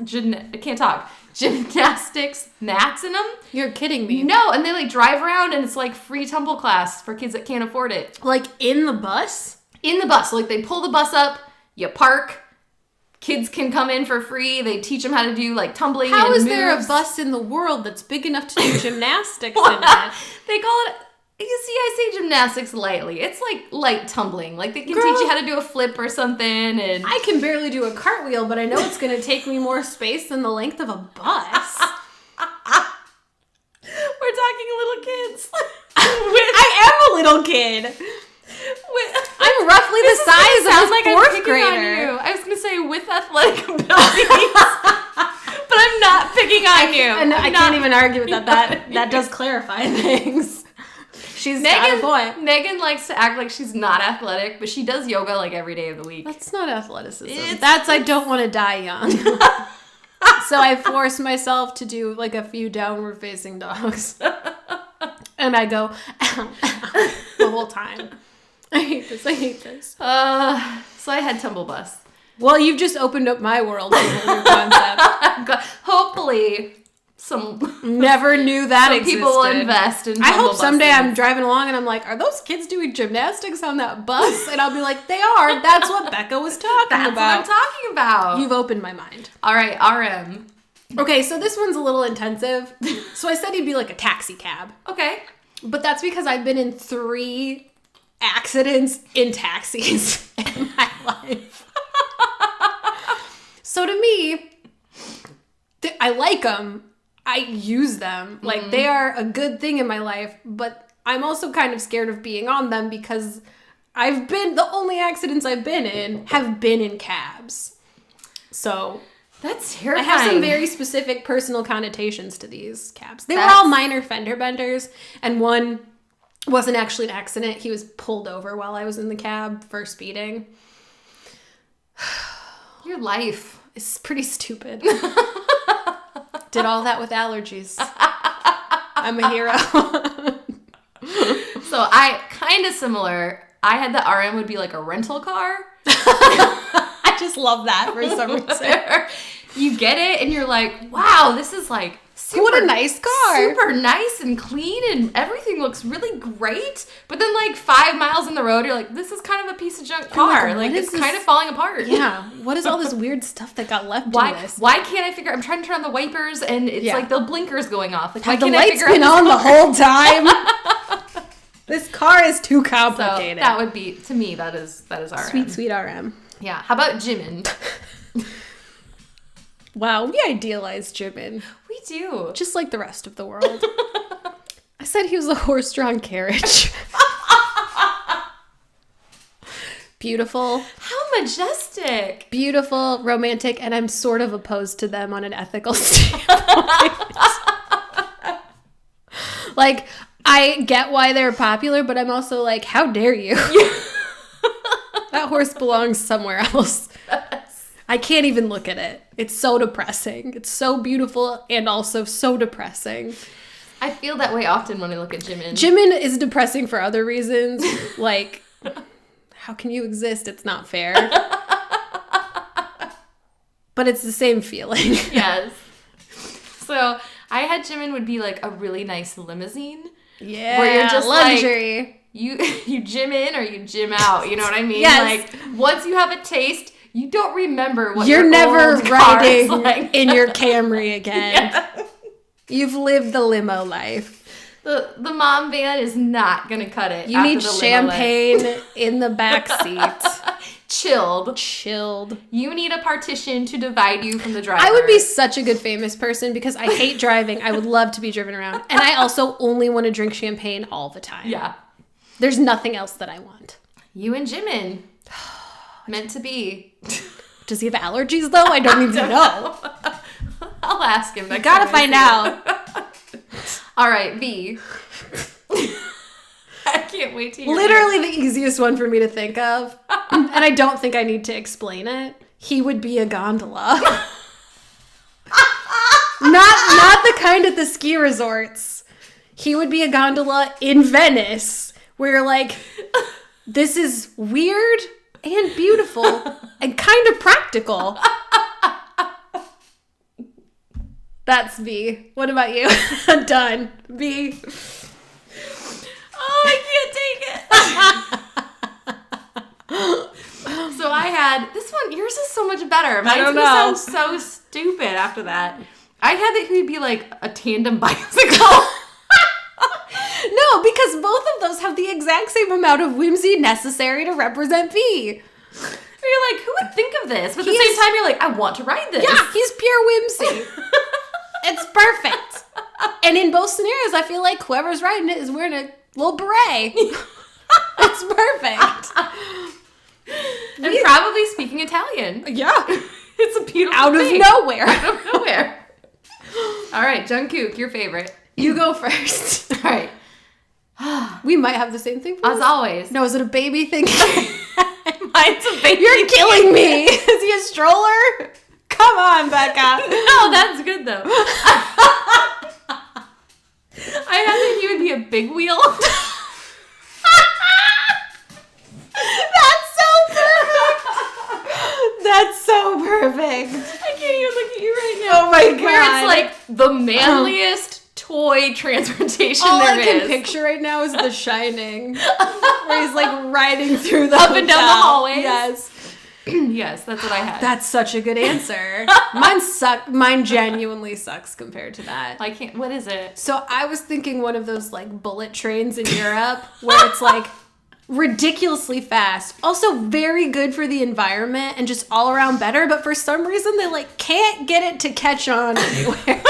in them. You're kidding me. No, and they like drive around, and it's like free tumble class for kids that can't afford it. Like in the bus? In the bus. So, like, they pull the bus up, you park, kids can come in for free, they teach them how to do like tumbling. How and is moves. there a bus in the world that's big enough to do gymnastics in it? They call it, you see, I say gymnastics lightly. It's like light tumbling. Like, they can Girl, teach you how to do a flip or something. And I can barely do a cartwheel, but I know it's going to take me more space than the length of a bus. we're talking little kids. I am a little kid. I'm roughly the size of a fourth grader. I was going to say with athletic abilities, but I'm not picking on you. And I can't even argue with that. That does clarify things. She's got a point. Megan likes to act like she's not athletic, but she does yoga like every day of the week. That's not athleticism. I don't want to die young. So I force myself to do like a few downward facing dogs. And I go, ow, ow, the whole time. I hate this. So I had tumble bus. Well, you've just opened up my world to a new concept. Hopefully, some never knew that existed. People will invest in tumble I hope someday buses. I'm driving along and I'm like, are those kids doing gymnastics on that bus? And I'll be like, they are. That's what Becca was talking That's about. what I'm talking about. You've opened my mind. All right, RM. Okay, so this one's a little intensive. So I said he'd be like a taxi cab. Okay. But that's because I've been in 3 accidents in taxis in my life. So to me, I like them. I use them. Like, they are a good thing in my life, but I'm also kind of scared of being on them because the only accidents I've been in have been in cabs. So That's terrifying. I have some very specific personal connotations to these cabs. They were all minor fender benders, and one wasn't actually an accident. He was pulled over while I was in the cab for speeding. Your life is pretty stupid. Did all that with allergies. I'm a hero. So I kind of similar. I had the RM would be like a rental car. I just love that for some reason. You get it and you're like, wow, this is like super, what a nice car. Super nice and clean and everything looks really great. But then like 5 miles in the road, you're like, this is kind of a piece of junk car. Like it's kind of falling apart. Yeah. What is all this weird stuff that got left in this? Why can't I figure I'm trying to turn on the wipers and it's like the blinkers going off. Like, why the can't light's I figure been out on the whole time? This car is too complicated. So that would be, to me, that is RM. Sweet RM. Yeah. How about Jimin? Wow, we idealize Jimin. We do. Just like the rest of the world. I said he was a horse-drawn carriage. Beautiful. How majestic. Beautiful, romantic, and I'm sort of opposed to them on an ethical standpoint. Like, I get why they're popular, but I'm also like, how dare you? That horse belongs somewhere else. I can't even look at it. It's so depressing. It's so beautiful and also so depressing. I feel that way often when I look at Jimin. Jimin is depressing for other reasons. Like, how can you exist? It's not fair. But it's the same feeling. Yes. So I had Jimin would be like a really nice limousine. Yeah. Where you're just luxury. Like, you gym in or you gym out. You know what I mean? Yes. Like once you have a taste, you don't remember what you're your never old car is riding like. in your Camry again. Yeah. You've lived the limo life. The mom van is not gonna cut it. You need champagne in the back seat. Chilled. You need a partition to divide you from the driver. I would be such a good famous person because I hate driving. I would love to be driven around. And I also only want to drink champagne all the time. Yeah. There's nothing else that I want. You and Jimin. Meant to be. Does he have allergies, though? I don't need to know. I'll ask him. I gotta find out. All right, V. I can't wait to hear Literally the easiest one for me to think of. And I don't think I need to explain it. He would be a gondola. Not the kind at the ski resorts. He would be a gondola in Venice where you're like, This is weird and beautiful and kind of practical. That's B. What about you? Done. B. Oh, I can't take it. So I had this one. Yours is so much better. Mine's don't gonna know. sound so stupid after that. I had that he'd be like a tandem bicycle. No, because both of those have the exact same amount of whimsy necessary to represent B. You're like, who would think of this? But at the same time, you're like, I want to ride this. Yeah, he's pure whimsy. It's perfect. And in both scenarios, I feel like whoever's riding it is wearing a little beret. It's perfect. And probably speaking Italian. Yeah. It's a beautiful Out thing. of nowhere. Out of nowhere. All right, Jungkook, your favorite. You go first. All right. We might have the same thing for As this. always. No, is it a baby thing? Mine's a baby. You're killing me. Is he a stroller? Come on, Becca. No, that's good though. I had that he would be a big wheel. That's so perfect. That's so perfect. I can't even look at you right now. Oh my god. Where it's like the manliest toy transportation all there I can is. picture right now is The Shining, where he's like riding through the Up and down the hotel. hallways. Yes. Yes, that's what I had. That's such a good answer. Mine genuinely sucks compared to that. I can't. What is it? So I was thinking one of those like bullet trains in Europe where it's like ridiculously fast, also very good for the environment and just all around better, but for some reason they like can't get it to catch on anywhere.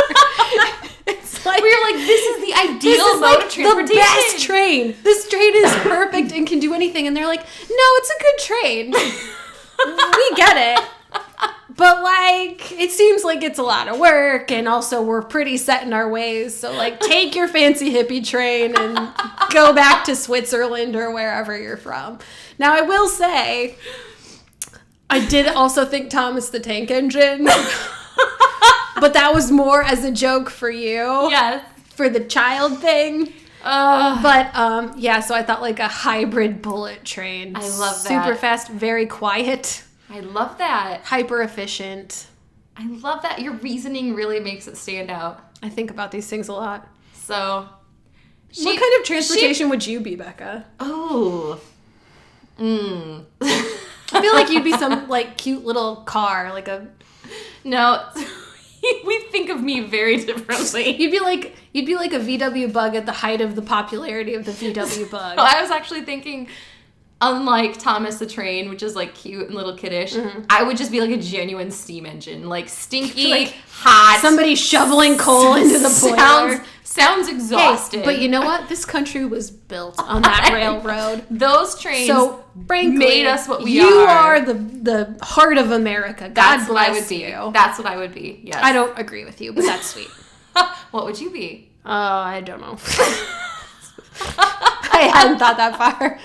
It's like We're like, this is the ideal this is mode like of transportation. the best train. This train is perfect and can do anything. And they're like, no, it's a good train. We get it. But like, it seems like it's a lot of work, and also we're pretty set in our ways. So like, take your fancy hippie train and go back to Switzerland or wherever you're from. Now I will say, I did also think Thomas the Tank Engine, but that was more as a joke for you. Yes. For the child thing. But yeah, so I thought like a hybrid bullet train. I love that. Super fast, very quiet, I love that. hyper efficient. I love that. Your reasoning really makes it stand out. I think about these things a lot. So, What kind of transportation would you be, Becca? Oh. I feel like you'd be some like cute little car, like a. No. We think of me very differently. You'd be like a VW Bug at the height of the popularity of the VW Bug. Well, I was actually thinking, unlike Thomas the Train, which is like cute and little kiddish, I would just be like a genuine steam engine, like stinky, Like, hot. Somebody shoveling coal into the boiler. Sounds exhausting. Hey, but you know what? This country was built on that railroad. Those trains So, frankly, made us what we you are. are the heart of America. God That's what I bless would be. you. That's what I would be. Yes. I don't agree with you, but that's sweet. What would you be? I don't know. I hadn't thought that far.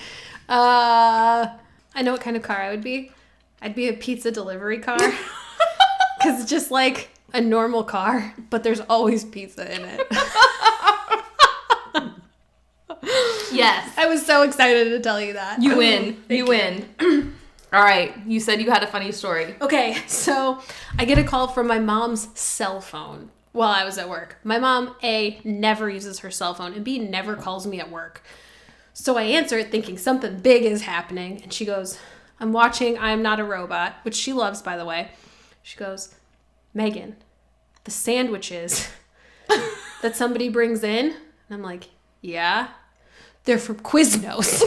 I know what kind of car I would be. I'd be a pizza delivery car. Because it's just like a normal car, but there's always pizza in it. Yes. I was so excited to tell you that. You win. You win. All right. You said you had a funny story. Okay, so I get a call from my mom's cell phone while I was at work. My mom, A, never uses her cell phone, and B, never calls me at work. So I answer it thinking something big is happening, and she goes, I'm watching I'm Not a Robot, which she loves, by the way. She goes, Megan, the sandwiches that somebody brings in, and I'm like, yeah, they're from Quiznos.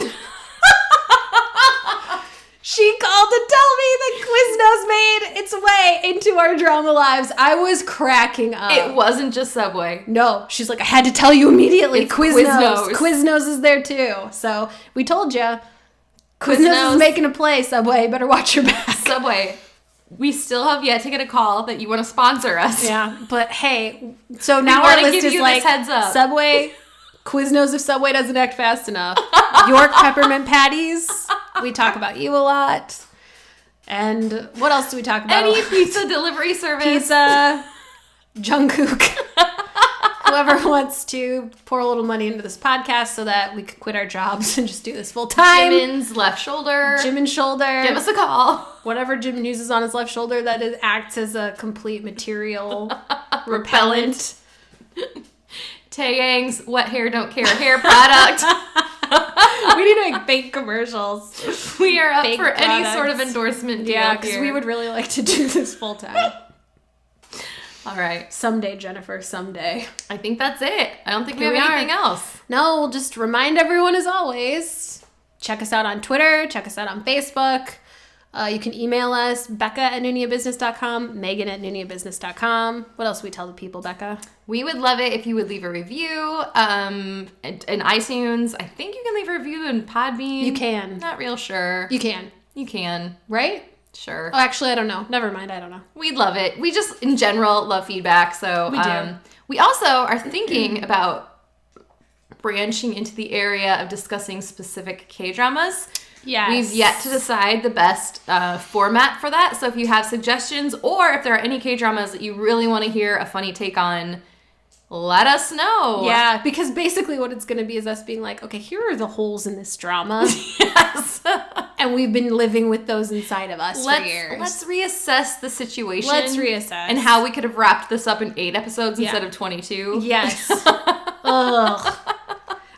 She called to tell me that Quiznos made its way into our drama lives. I was cracking up. It wasn't just Subway. No, she's like, I had to tell you immediately. It's Quiznos. Quiznos. Quiznos is there too. So we told you. Quiznos Quiznos. is making a play, Subway. Better watch your back. Subway. We still have yet to get a call that you want to sponsor us. Yeah, but hey, so now our wanna list give is you like this heads up. Subway, Quiznos if Subway doesn't act fast enough, York peppermint patties. We talk about you a lot. And what else do we talk about? Any pizza delivery service. Pizza, Jungkook. Whoever wants to pour a little money into this podcast so that we could quit our jobs and just do this full time. Jimin's left shoulder. Jimin's shoulder. Give us a call. Whatever Jimin uses on his left shoulder that acts as a complete material repellent. Taeyang's wet hair don't care hair product. We need to make fake commercials. We are up Fake for any products. sort of endorsement deal. Yeah, because here. we would really like to do this full time. All right. Someday, Jennifer, someday. I think that's it. I don't think Here we we have are. anything else. No, we'll just remind everyone as always, check us out on Twitter, check us out on Facebook. You can email us, Becca@NooniaBusiness.com, Megan@NooniaBusiness.com. What else do we tell the people, Becca? We would love it if you would leave a review in iTunes. I think you can leave a review in Podbean. You can. Not real sure. You can. You can. Right? Sure. Oh, actually, I don't know. Never mind. I don't know. We'd love it. We just, in general, love feedback. So We do. We also are thinking about branching into the area of discussing specific K-dramas. Yes. We've yet to decide the best format for that. So if you have suggestions or if there are any K-dramas that you really want to hear a funny take on, let us know. Yeah, because basically what it's going to be is us being like, okay, here are the holes in this drama. Yes. And we've been living with those inside of us for years. Let's reassess the situation. Let's reassess. And how we could have wrapped this up in 8 episodes instead of 22. Yes. Ugh.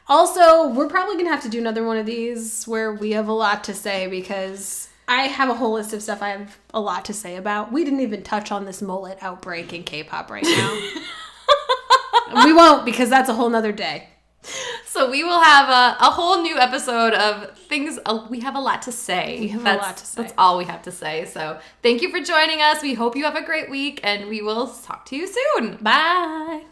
Also, we're probably going to have to do another one of these where we have a lot to say because I have a whole list of stuff I have a lot to say about. We didn't even touch on this mullet outbreak in K-pop right now. We won't because that's a whole nother day. So we will have a whole new episode of things. We have a lot to say. We have a lot to say. That's all we have to say. So thank you for joining us. We hope you have a great week and we will talk to you soon. Bye.